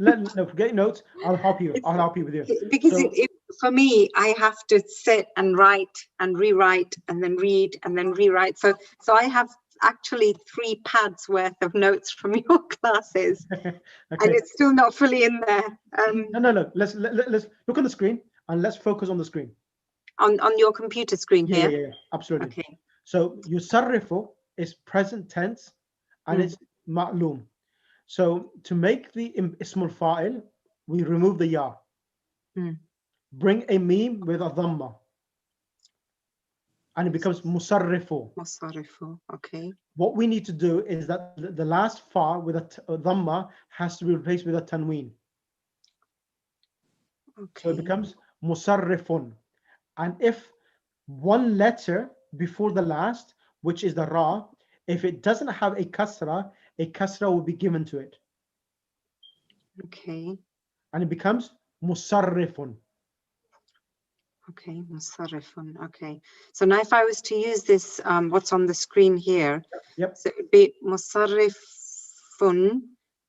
No, forget notes. I'll help you. I'll help you with you. Because So, for me, I have to sit and write and rewrite and then read and then rewrite. So I have actually 3 pads worth of notes from your classes, okay. and it's still not fully in there. No. Let's look on the screen and let's focus on the screen. On your computer screen here. Yeah, absolutely. Okay. So yusarrifu is present tense and it's ma'lum. So to make the ismul fa'il, we remove the ya. Bring a meme with a dhamma. And it becomes musarrifu. Musarrifu, okay. What we need to do is that the last fa with a dhamma has to be replaced with a tanween. Okay. So it becomes musarrifun. And if one letter before the last, which is the ra, if it doesn't have a kasra will be given to it. Okay. And it becomes musarrifun. Okay, musarrifun. Okay. So now if I was to use this, what's on the screen here, Yep. So it would be musarrifun,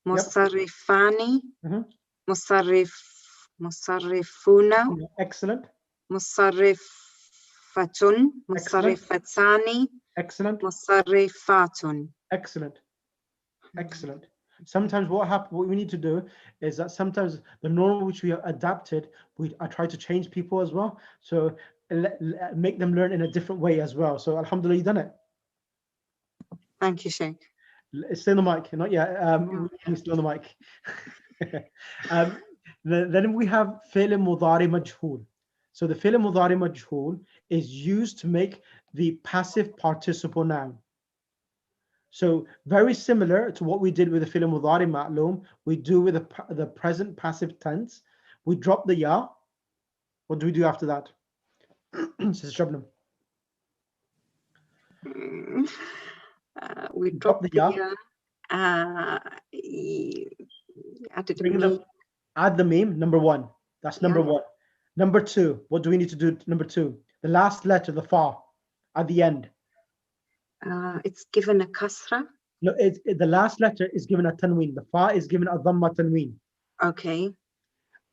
musarrifani, musarrifuna. Excellent. Musarrifatun, musarrifatani. Excellent. Musarrifatun. Excellent. Excellent. Sometimes what we need to do is that sometimes the normal which we have adapted, I try to change people as well. So make them learn in a different way as well. So alhamdulillah, you've done it. Thank you, Sheikh. Stay on the mic, not yet. Stay on the mic. Then we have fi'l mudari majhul. So the fi'l mudari majhul is used to make the passive participle noun. So very similar to what we did with the fi'l mudari ma'lum, we do with the present passive tense. We drop the ya. What do we do after that? Sister Shabnam. We drop the ya. Add the meme, number 1. That's number 1. Number 2, what do we need to do? Number 2, the last letter, the fa, at the end. It's given a kasra. No, the last letter is given a tanween. The fa is given a dhamma tanween. Okay.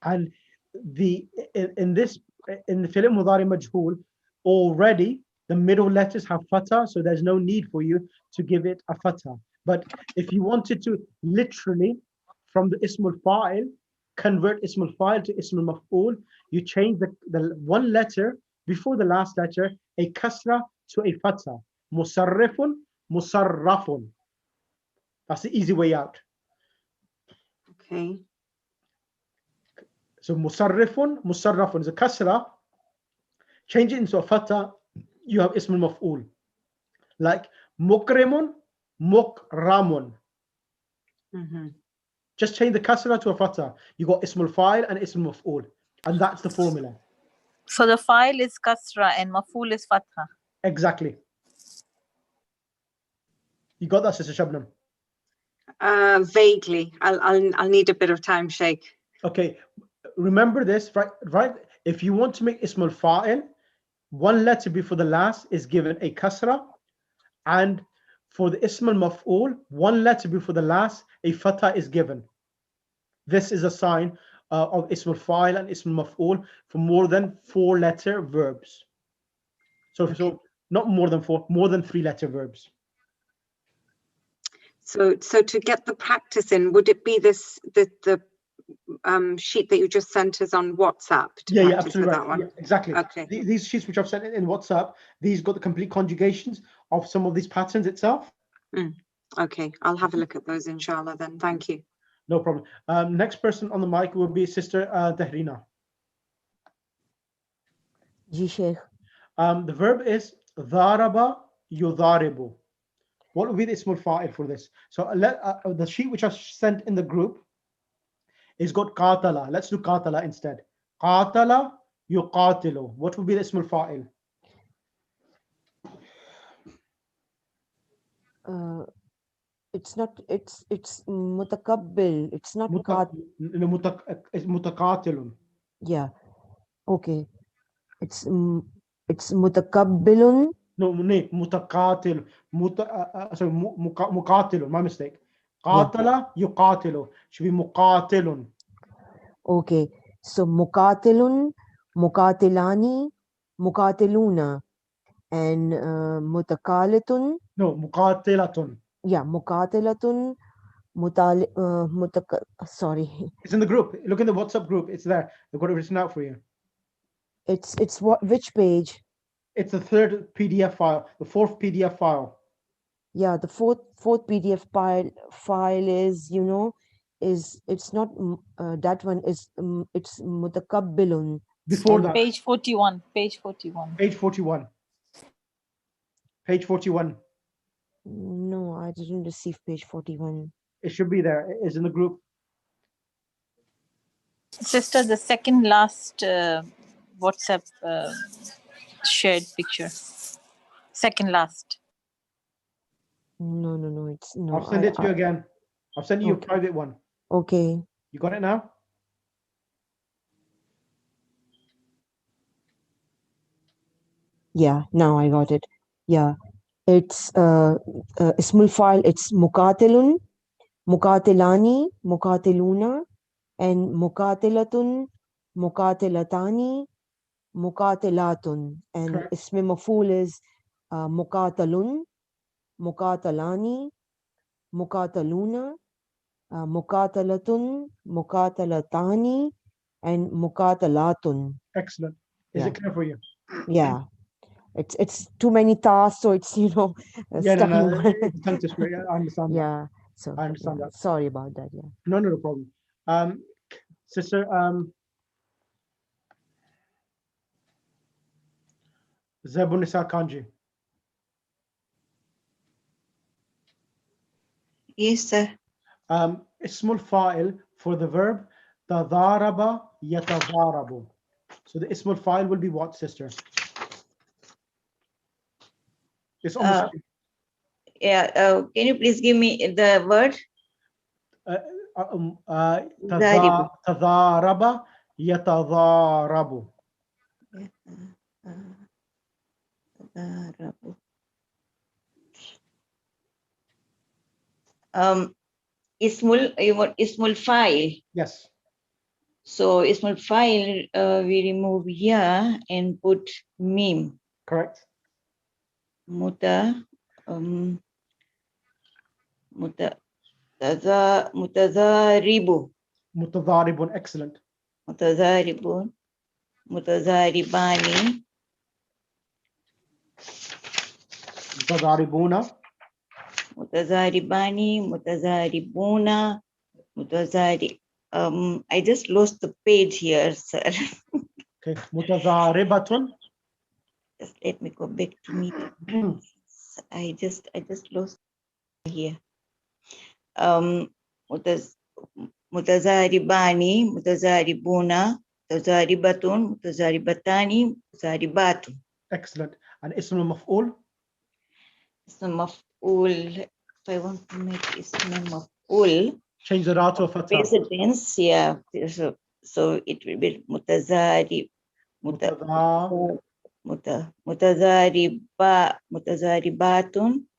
And in the fi'l mudari majhul, already the middle letters have fatha, so there's no need for you to give it a fatha. But if you wanted to literally from the ismul fa'il, convert ismul fa'il to ismul maf'ul. You change the one letter before the last letter, a kasra to a fatha. Musarrifun, musarrafun. That's the easy way out. Okay. So musarrifun, musarrafun is a kasra. Change it into a fatha, you have ismul maf'ul. Like mukrimun, mukramun. Just change the kasra to a fatha. You got ismul fa'il and ismul maf'ul. And that's the formula. So the file is kasra and maf'ul is fatha. Exactly. You got that, Sister Shabnam? Vaguely. I'll need a bit of time, Sheikh. Okay. Remember this, right? If you want to make ismul fa'il, one letter before the last is given a kasra, and for the ismul maf'ul, one letter before the last, a fatha is given. This is a sign of ismul fa'il and ismul maf'ul for more than 4-letter verbs. So, okay. So not more than 4, more than 3-letter verbs. So to get the practice in, would it be the sheet that you just sent us on WhatsApp? Yeah, absolutely right. That one? Yeah, exactly. Okay. These sheets which I've sent in WhatsApp, these got the complete conjugations of some of these patterns itself. Okay, I'll have a look at those, inshallah, then. Thank you. No problem. Next person on the mic will be Sister Tahrina. Ji Sheikh. The verb is dharaba yudharibu. What will be the ismul fa'il for this? So the sheet which I sent in the group is got qatala. Let's do qatala instead. Qatala yuqatilu. What will be the ismul fa'il? It's mutakabbil. It's not mutaqatilun. Yeah. Okay. It's mutakabbilun. No, mutaqatil. Sorry, muqatilun. My mistake. Qatala yuqatilu. Should be muqatilun. Okay. So muqatilun, muqatilani, muqatiluna, and mutakalitun. No, muqatilatun. Yeah, muqatilatun, sorry. It's in the group. Look in the WhatsApp group. It's there. They've got it written out for you. It's what? Which page? It's the 3rd PDF file, the 4th PDF file. Yeah, the fourth PDF file is, it's not that one is it's mutakabbilun. Before that. Page 41. Page 41. Page 41. Page 41. No, I didn't receive page 41. It should be there. It is in the group. Sister, the second last WhatsApp shared picture. Second last. No, it's no. I'll send it to you again. I'll send you a private one. Okay. You got it now? Yeah, now I got it. Yeah. It's ismul file, it's muqatilun, muqatilani, muqatiluna, and muqatilatun, muqatilatani, muqatilatun, and ismi maf'ul is muqatalun, muqatalani, muqataluna, muqatalatun, muqatalatani, and muqatalatun. Excellent. Is it clear for you? Yeah. It's too many tasks, so it's yeah, no, it's tongue twister. Yeah, I understand. Yeah, so I understand that. Sorry about that. Yeah. No problem. Sister, Zebunisa Kanji. Yes, sir. Ismul fa'il for the verb tadaraba yatadarabu. So the ismul fa'il will be what, sister? It's on the screen. Yeah, can you please give me the word? Tadaraba yatadarabu. You want ismul fa'il? Yes. So ismul fa'il, we remove ya and put mim. Correct. Muta Mutazaribu. Mutadharibun, excellent. Mutazaribun. Mutazaribani. Mutadharibuna. Mutazaribani. Mutazaribuna. Mutazari. I just lost the page here, sir. Okay, mutadharibatun. Just let me go back to me. I just lost here. Mutazaribani, mutazaribuna, mutazaribatun, mutazaribatani, mutazaribatun. Excellent. And ism al-maf'ul? Ism maf'ul. If I want to make ism maf'ul, Change the ra to a fatha. present tense, yeah. So it will be mutazaribatun.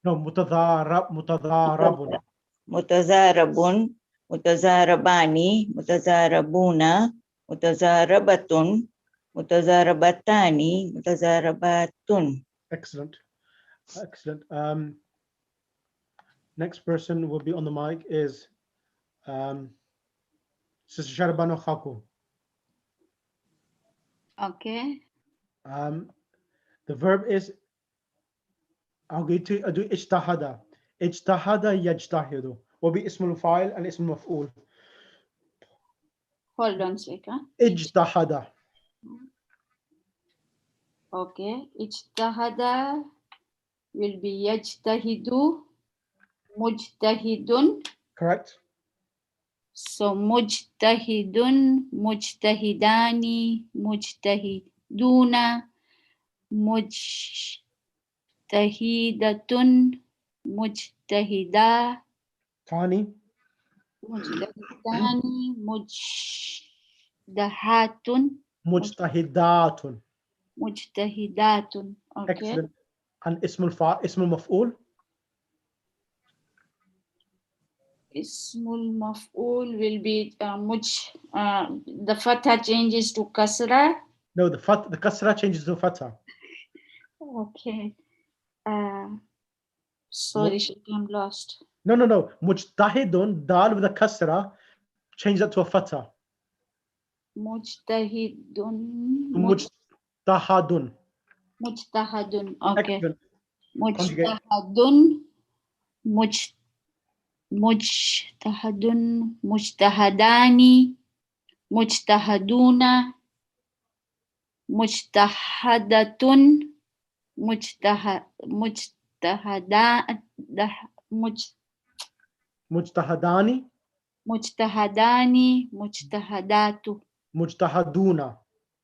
No, mutadharabun. Mutazarabun, mutazarabani, mutazarabuna, mutazarabatun, mutazarabatani, mutazarabatun. Excellent. Excellent. Next person will be on the mic is Sister Sharbano Khaku. Okay. The verb is, I'm going to do ijtahada. Ijtahada yajtahidu. Will be ism al-fa'il and ism al-maf'ul. Hold on a second. Ijtahada. Okay. Ijtahada will be yajtahidu, mujtahidun. Correct. So mujtahidun, mujtahidani, mujtahiduna, mujtahidatun, mujtahida. Tani. Mujtahidani, mujtahatun. Mujtahidatun. Mujtahidatun. Okay. Excellent. And ism al-maf'ul? Ismul maf'ul will be the fatha changes to kasra. No, the kasra changes to fatha. Okay. Sorry, I'm lost. No. Mujtahidun, dal with a kasra, change that to a fatha. Mujtahidun. Mujtahadun. Mujtahadun. Okay. Excellent. Mujtahadun. Mujtahadun. Mujtahadani. Mujtahaduna. Mujtahadatun. Mujtahadani. Mujtahadani. Mujtahadatu. Mujtahaduna.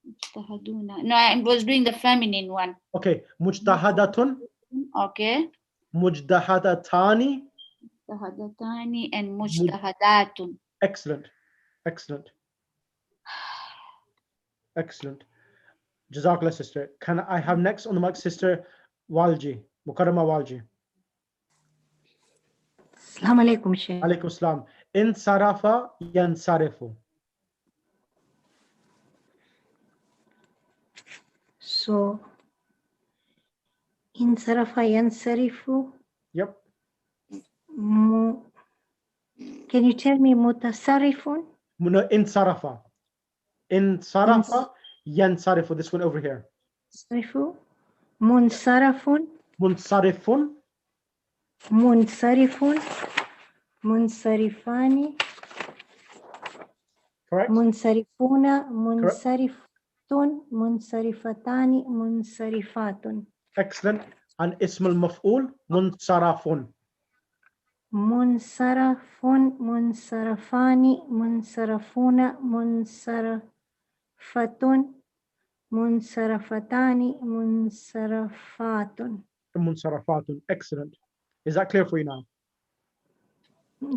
Mujtahaduna. No, I was doing the feminine one. Okay. Mujtahadatun. Okay. Mujtahadatani. Mujtahadatani and mujtahadatun. Excellent. Excellent. Excellent. Jazakallah, sister. Can I have next on the mic Sister Walji, Mukarrama Walji? Assalamu alaikum, Shaykh. Alaikum salam. In sarafa yansarifu. So, in sarafa yansarifu. Yep. Can you tell me mutasarrifun? No, in sarafa. In sarafa yansarifu. This one over here. Sarifu. Munsarafun. Munsarifun. Munsarifun. Munsarifani. Correct. Munsarifuna. Munsariftun. Munsarifatani. Munsarifatun. Excellent. And ism al-maf'ul, munsarafun. Munsarafun. Munsarafani. Munsarafuna. Munsarafatun. Munsarafatani. Munsarafatun. Munsarafatun. Excellent. Is that clear for you now?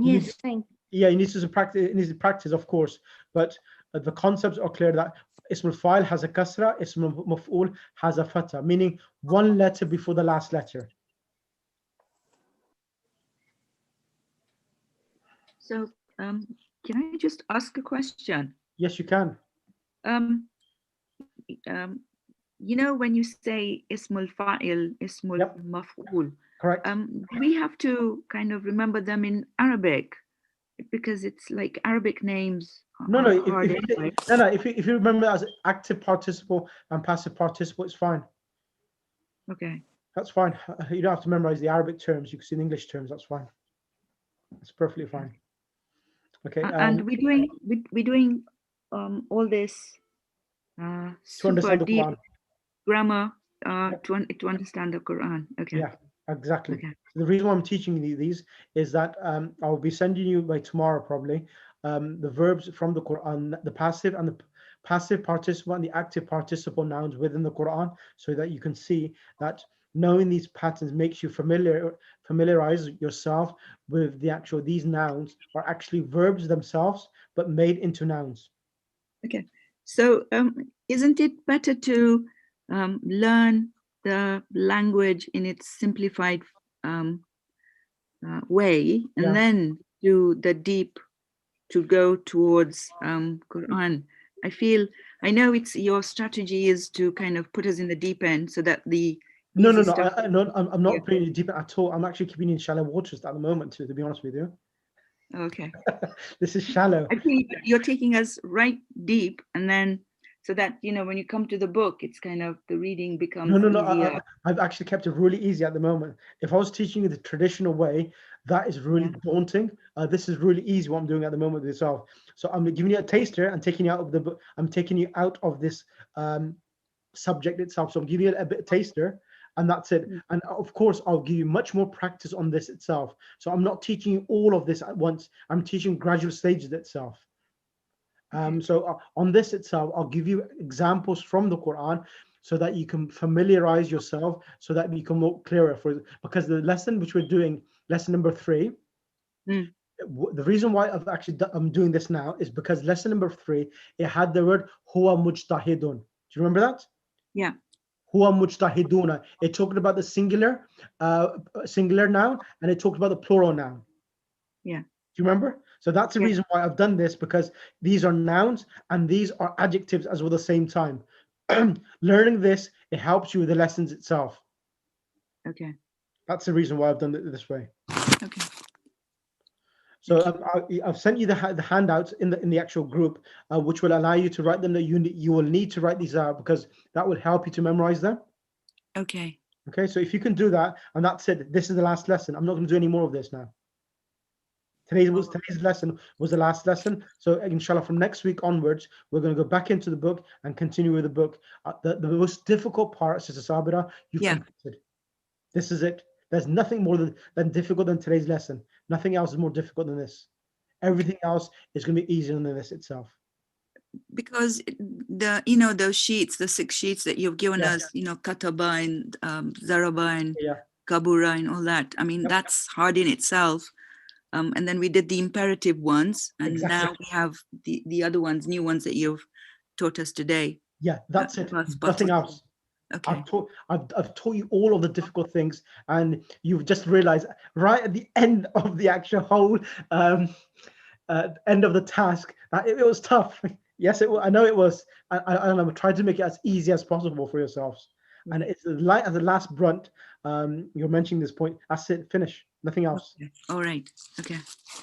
Yes, thank you. Yeah, you need to practice. It needs to practice, of course, but the concepts are clear that ism al-fa'il has a kasra, ism al-maf'ul has a fatha, meaning one letter before the last letter. So, can I just ask a question? Yes, you can. You know, when you say ismul fa'il, ismul maf'ul, correct. We have to kind of remember them in Arabic. because it's like Arabic names No, are no. hard If anyway. no, no. If you remember as active participle and passive participle, it's fine. Okay. That's fine. You don't have to memorize the Arabic terms. You can see the English terms. That's fine. It's perfectly fine. Okay. And we're doing all this to super understand the deep Quran. grammar to understand the Quran. Okay. Yeah, exactly. Okay. The reason why I'm teaching you these is that I'll be sending you by tomorrow probably the verbs from the Quran, the passive and the passive participle and the active participle nouns within the Quran, so that you can see that knowing these patterns makes you familiarize yourself with the actual, these nouns are actually verbs themselves but made into nouns. Okay. So isn't it better to learn the language in its simplified way, and then do the deep to go towards Quran? I know it's your strategy is to kind of put us in the deep end so that the No, stuff. I'm not putting you deep at all. I'm actually keeping you in shallow waters at the moment, to be honest with you. Okay. This is shallow. I think you're taking us right deep, and then so that when you come to the book, it's kind of the reading becomes easier. I've actually kept it really easy at the moment. If I was teaching you the traditional way, that is really daunting. This is really easy what I'm doing at the moment with yourself. So I'm giving you a taster and taking you out of the book. I'm taking you out of this subject itself. So I'm giving you a bit of taster, and that's it. And of course, I'll give you much more practice on this itself. So I'm not teaching you all of this at once. I'm teaching gradual stages itself. So on this itself, I'll give you examples from the Quran so that you can familiarize yourself, so that we can more clearer because the lesson which we're doing, lesson number 3, the reason why I'm doing this now is because lesson number 3, it had the word huwa mujtahidun. Do you remember that? Yeah. Huwa mujtahiduna. It talked about the singular noun, and it talked about the plural noun. Yeah. Do you remember? So that's the reason why I've done this, because these are nouns and these are adjectives as well at the same time. Learning this, it helps you with the lessons itself. Okay. That's the reason why I've done it this way. Okay. So I've sent you the handouts in the actual group, which will allow you to write them. That you will need to write these out, because that will help you to memorize them. Okay. Okay. So if you can do that, and that's it. This is the last lesson. I'm not going to do any more of this now. Today's lesson was the last lesson. So inshallah, from next week onwards, we're going to go back into the book and continue with the book. The most difficult part, Sister Sabira, you've completed. This is it. There's nothing more than difficult than today's lesson. Nothing else is more difficult than this. Everything else is going to be easier than this itself. Because those sheets, the 6 sheets that you've given us, Kataba and Zaraba and Kabura and all that. I mean, that's hard in itself. And then we did the imperative ones, and now we have the other ones, new ones that you've taught us today. Yeah, that's it. Nothing else. Okay. I've taught you all of the difficult things, and you've just realized right at the end of the actual whole end of the task that it was tough. Yes, I know it was. I'm trying to make it as easy as possible for yourselves. And it's light as the last brunt. You're mentioning this point. That's it. Finish. Nothing else. Okay. All right. Okay.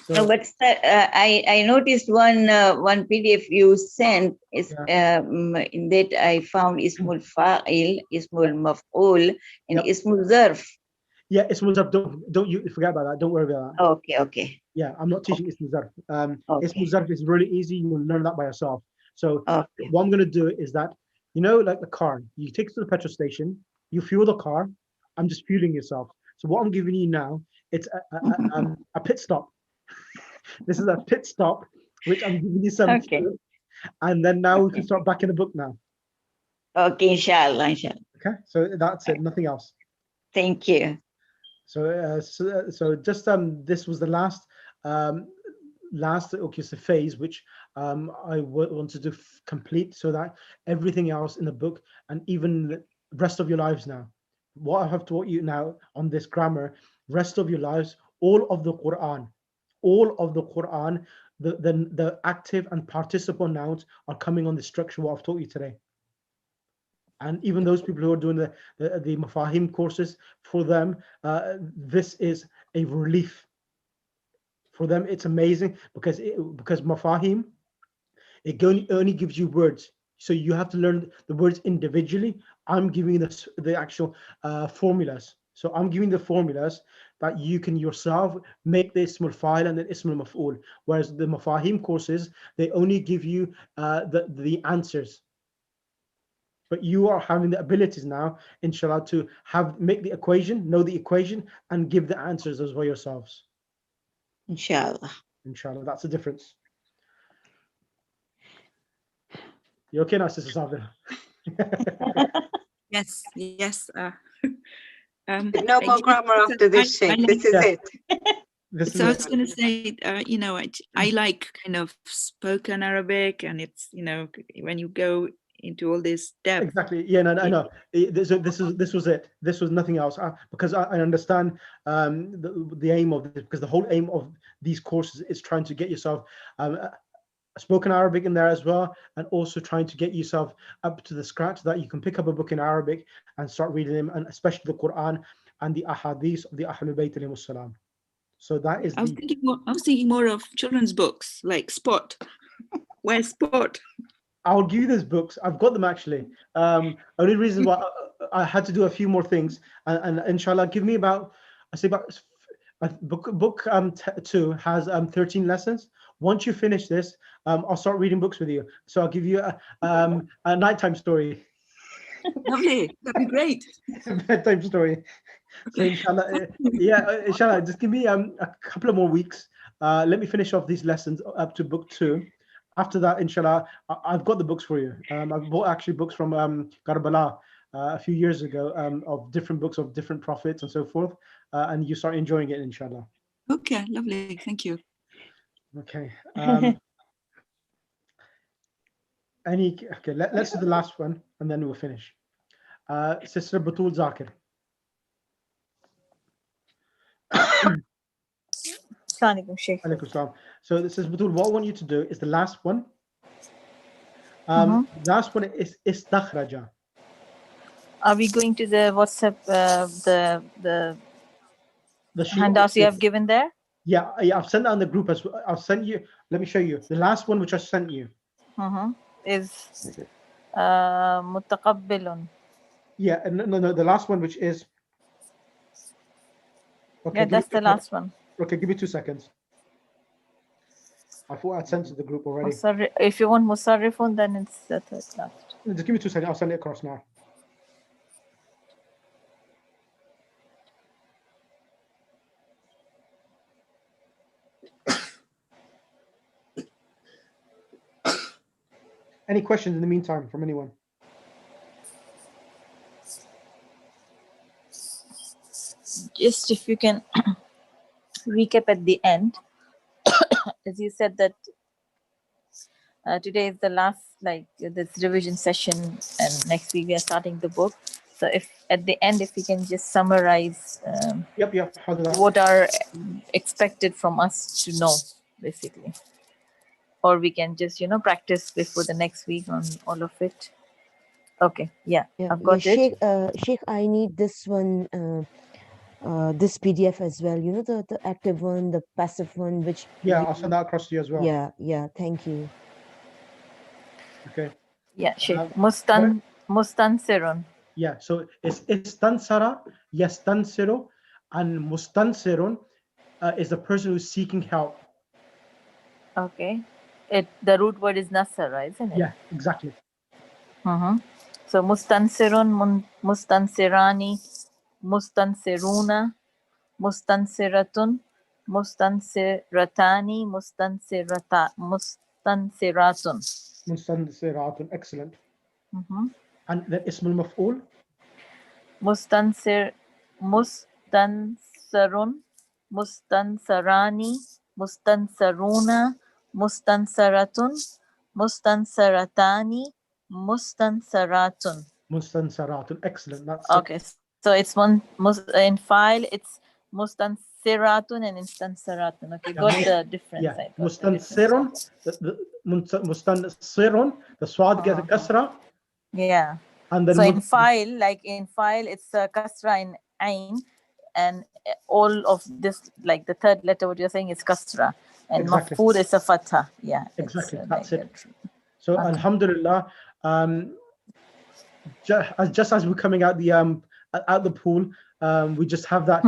So, but I noticed one PDF you sent is in that I found Ismul Fa'il, Ismul Maf'ul, and Ismul Zarf. Yeah, Ismul Zarf. Don't you forget about that. Don't worry about that. Okay. Yeah, I'm not teaching Ismul Zarf. Ismul Zarf is really easy. You will learn that by yourself. So what I'm going to do is that, like the car, you take it to the petrol station, you fuel the car. I'm just fueling yourself. So what I'm giving you now, it's a pit stop. This is a pit stop, which I'm giving you some. And then now we can start back in the book now. Okay, inshallah. Okay, so that's it. Nothing else. Thank you. So just this was the last phase which I wanted to complete, so that everything else in the book and even the rest of your lives now, what I have taught you now on this grammar, rest of your lives, all of the Quran, the active and participle nouns are coming on the structure what I've taught you today. And even those people who are doing the Mafahim courses, for them, this is a relief For them, it's amazing because mafahim, it only gives you words. So you have to learn the words individually. I'm giving you the actual formulas. So I'm giving the formulas that you can yourself make the ismul fa'il and the ismul maf'ul. Whereas the mafahim courses, they only give you the answers. But you are having the abilities now, inshallah, to make the equation, know the equation, and give the answers as well yourselves. Inshallah. Inshallah, that's the difference. You okay now, Sister Sabina? Yes, yes. No more grammar after this, Sheikh. This is it. So I was going to say, you know, I like kind of spoken Arabic, and it's, you know, when you go into all this depth. Exactly. Yeah, no, I know. This was it. This was nothing else. Because I understand the aim of this, because the whole aim of these courses is trying to get yourself spoken Arabic in there as well, and also trying to get yourself up to the scratch that you can pick up a book in Arabic and start reading them, and especially the Quran and the ahadith of the Ahlul Bayt alayhimus salam. So that is I was thinking more of children's books, like Spot. Where's Spot? I'll give you those books. I've got them actually. Only reason why I had to do a few more things, and inshallah, give me about, I say about book 2 has 13 lessons. Once you finish this, I'll start reading books with you. So I'll give you a nighttime story. Lovely, that'd be great. A bedtime story. So inshallah, inshallah, just give me a couple of more weeks. Let me finish off these lessons up to book 2. After that, inshallah, I've got the books for you. I've bought actually books from Karbala a few years ago of different books of different prophets and so forth, and you start enjoying it, inshallah. Okay, lovely. Thank you. Okay. Let's do the last one and then we'll finish. Sister Batul Zakir. So this is Batul. What I want you to do is the last one. Last one is istakhraja. Are we going to the WhatsApp, the handouts you have given there? Yeah, I've sent that on the group as well. I'll send you. Let me show you the last one which I sent you. Is mutaqabbilun. Yeah, no, the last one which is. Okay, yeah, that's the last one. Okay, give me 2 seconds. I thought I'd sent to the group already. If you want musarrifun, then it's the third last. Just give me 2 seconds. I'll send it across now. Any questions in the meantime from anyone? Just if you can recap at the end, as you said that today is the last, like this revision session, and next week we are starting the book. So if at the end, if we can just summarize what are expected from us to know, basically. Or we can just, practice before the next week on all of it. Okay, I've got it. Sheikh, I need this one, this PDF as well. The active one, the passive one, which. Yeah, I'll send that across to you as well. Yeah, thank you. Okay. Yeah, Sheikh. Mustansirun. Yeah, so it's istansara, yastansiru, and mustansirun is the person who's seeking help. Okay. The root word is nasara, isn't it? Yeah, exactly. So mustansirun, mustansirani, mustansiruna, mustansiratun, mustansiratani, mustansiratun. Mustansiratun, excellent. And then ismul maf'ul? Mustansirun, mustansarani, mustansaruna, mustansaratun, mustansaratani, mustansaratun. Mustansaratun, excellent. That's okay. So it's in file, it's mustansiratun and instansaratun. Okay, got the difference. Yeah, mustansirun, mustansirun, the swad gets a kasra. Yeah. And then so in file, it's a kasra in ain, and all of this, like the third letter, what you're saying is kasra, and Exactly. maf'ul is a fatha. Yeah, Exactly. it's, That's like it. So okay. Alhamdulillah, just as we're coming out the pool, we just have that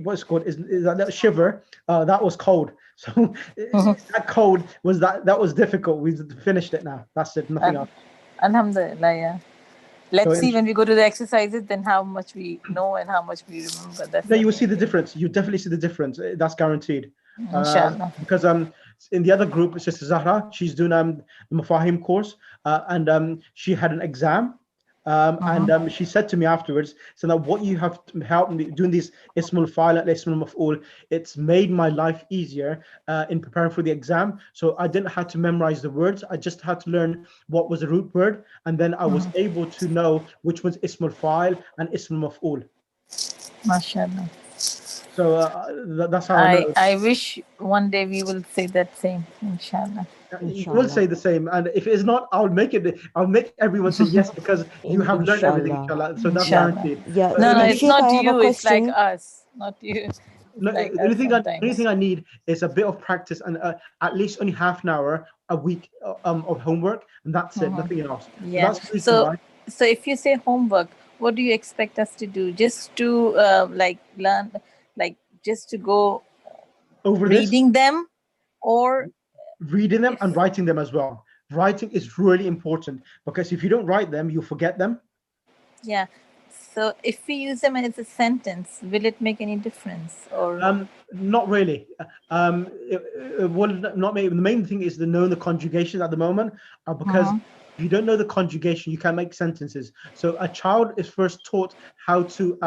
what's called is that little shiver. That was cold. So that cold was that was difficult. We finished it now. That's it. Nothing else. Alhamdulillah. Yeah. Let's So see when we go to the exercises, then how much we know and how much we remember. That's you will see the difference. You definitely see the difference. That's guaranteed. Inshallah. Because in the other group, Sister Zahra, she's doing the Mafahim course, and she had an exam. And she said to me afterwards, so that what you have helped me doing these Ismul Fa'il and Ismul Maf'ul, it's made my life easier in preparing for the exam. So I didn't have to memorize the words. I just had to learn what was the root word, and then I was able to know which one's Ismul Fa'il and Ismul Maf'ul. MashaAllah. So that's how I know. I wish one day we will say that same, inshallah. You will say the same, and if it's not, I'll make everyone say yes, because you have learned everything, inshallah. So that's guaranteed. Yeah. No, it's not you, it's like question. us, not you. No, like the only thing I need is a bit of practice and at least only half an hour a week of homework, and that's it, nothing else. Yeah. So if you say homework, what do you expect us to do? Just to like learn, like just to go over reading them, or reading them and writing them as well. Writing is really important, because if you don't write them, you forget them. Yeah. So if we use them as a sentence, will it make any difference? Or not really. It will not make. The main thing is to know the conjugation at the moment, because if you don't know the conjugation, you can't make sentences. So a child is first taught how to,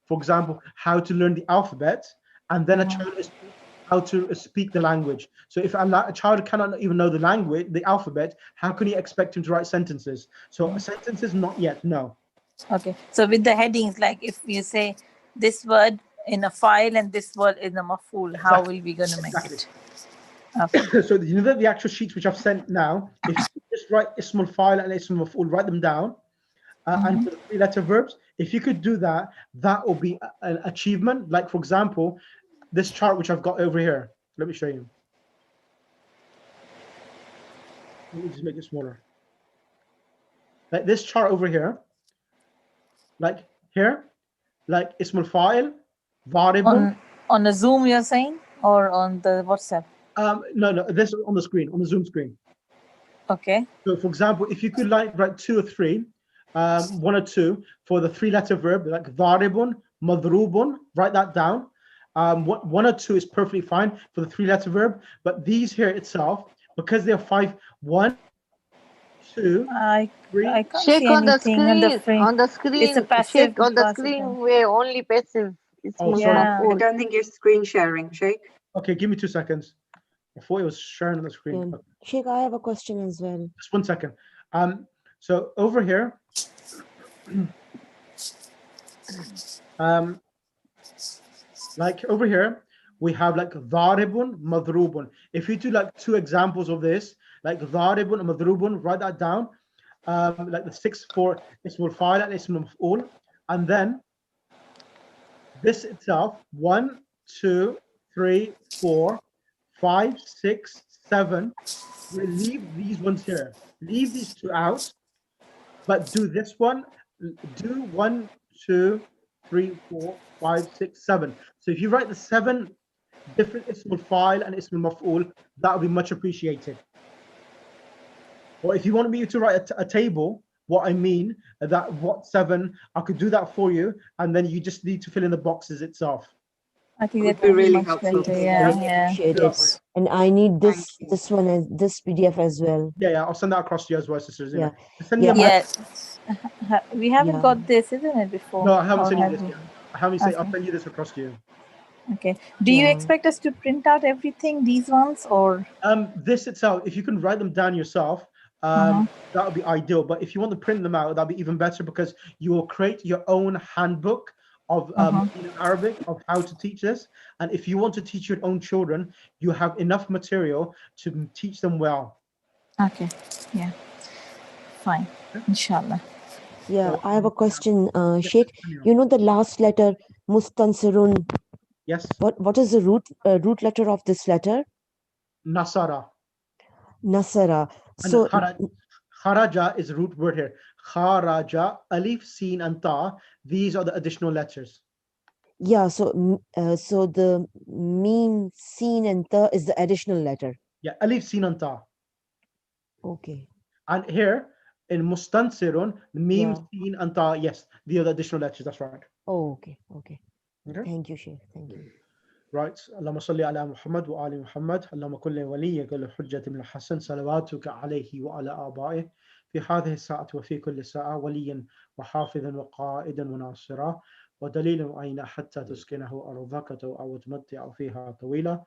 for example, how to learn the alphabet, and then a child is taught how to speak the language. So if a child cannot even know the language, the alphabet, how can you expect him to write sentences? So sentences, not yet, no. Okay. So with the headings, like if you say this word in a file and this word in a maf'ul, how will we going to make it? Okay. So you know the actual sheets which I've sent now, if you just write Ismul Fa'il and Ismul Maf'ul, write them down. And for the 3-letter verbs, if you could do that, that will be an achievement. Like, for example, this chart which I've got over here. Let me show you. Let me just make it smaller. Like this chart over here. Like here. Like Ismul Fa'il, Variable. On a Zoom, you're saying? Or on the WhatsApp? No, this is on the screen, on the Zoom screen. Okay. So, for example, if you could write 2 or 3, 1 or 2 for the 3-letter verb, like Varibun, Madrubun, write that down. 1 or 2 is perfectly fine for the 3-letter verb, but these here itself, because they're 5, 1, 2, 3. I can't Check see on the anything screen. On the screen. It's a passive. Check on the screen where only passive. It's sorry. I don't think you're screen sharing, Sheikh. Okay, give me 2 seconds. I thought it was sharing on the screen. Yeah. Sheikh, I have a question as well. Just 1 second. So over here, like over here, we have like Dharibun, Madrubun. If you do like 2 examples of this, like Dharibun and Madrubun, write that down. Like the 6 for Ismul Fa'il and Ismul Maf'ul. And then this itself, 1, 2, 3, 4, 5, 6, 7. We leave these ones here. Leave these 2 out, but do this one. Do 1, 2, 3, 4, 5, 6, 7. So if you write the 7 different Ismul Fa'il and Ismul Maf'ul, that would be much appreciated. Or if you want me to write a table, what I mean, that what 7, I could do that for you, and then you just need to fill in the boxes itself. I think that would be really helpful. Yeah. And I need this one as this PDF as well. Yeah, I'll send that across to you as well, sisters. Yeah. We haven't got this, isn't it, before? No, I haven't sent you this yet. I'll send you this across to you. Okay. Do you expect us to print out everything, these ones, or? This itself, if you can write them down yourself, that would be ideal. But if you want to print them out, that'd be even better, because you will create your own handbook of Arabic, of how to teach this. And if you want to teach your own children, you have enough material to teach them well. Okay. Yeah. Fine. Inshallah. Yeah, I have a question, Sheikh. You know the last letter, mustansirun. Yes. What is the root letter of this letter? Nasara. Nasara. And So kharaja is root word here. Kharaja, alif, sin, and ta. These are the additional letters. yeah, so so the meme, sin, and ta is the additional letter. Yeah, alif, sin, and ta. Okay. And here in mustansirun, meme, Yeah. sin, and ta. Yes, these are the additional letters. That's right. Oh, okay. Okay. Okay. Thank you, Sheikh. Thank you. Right. اللهم صل على محمد وآل محمد اللهم كن وليك الحجة من الحسن صلواتك عليه وعلى آبائه في هذه الساعة وفي كل ساعة وليا وحافظا وقائدا وناصرا ودليلا وعينا حتى تسكنه أرضك أو تمتع فيها طويلا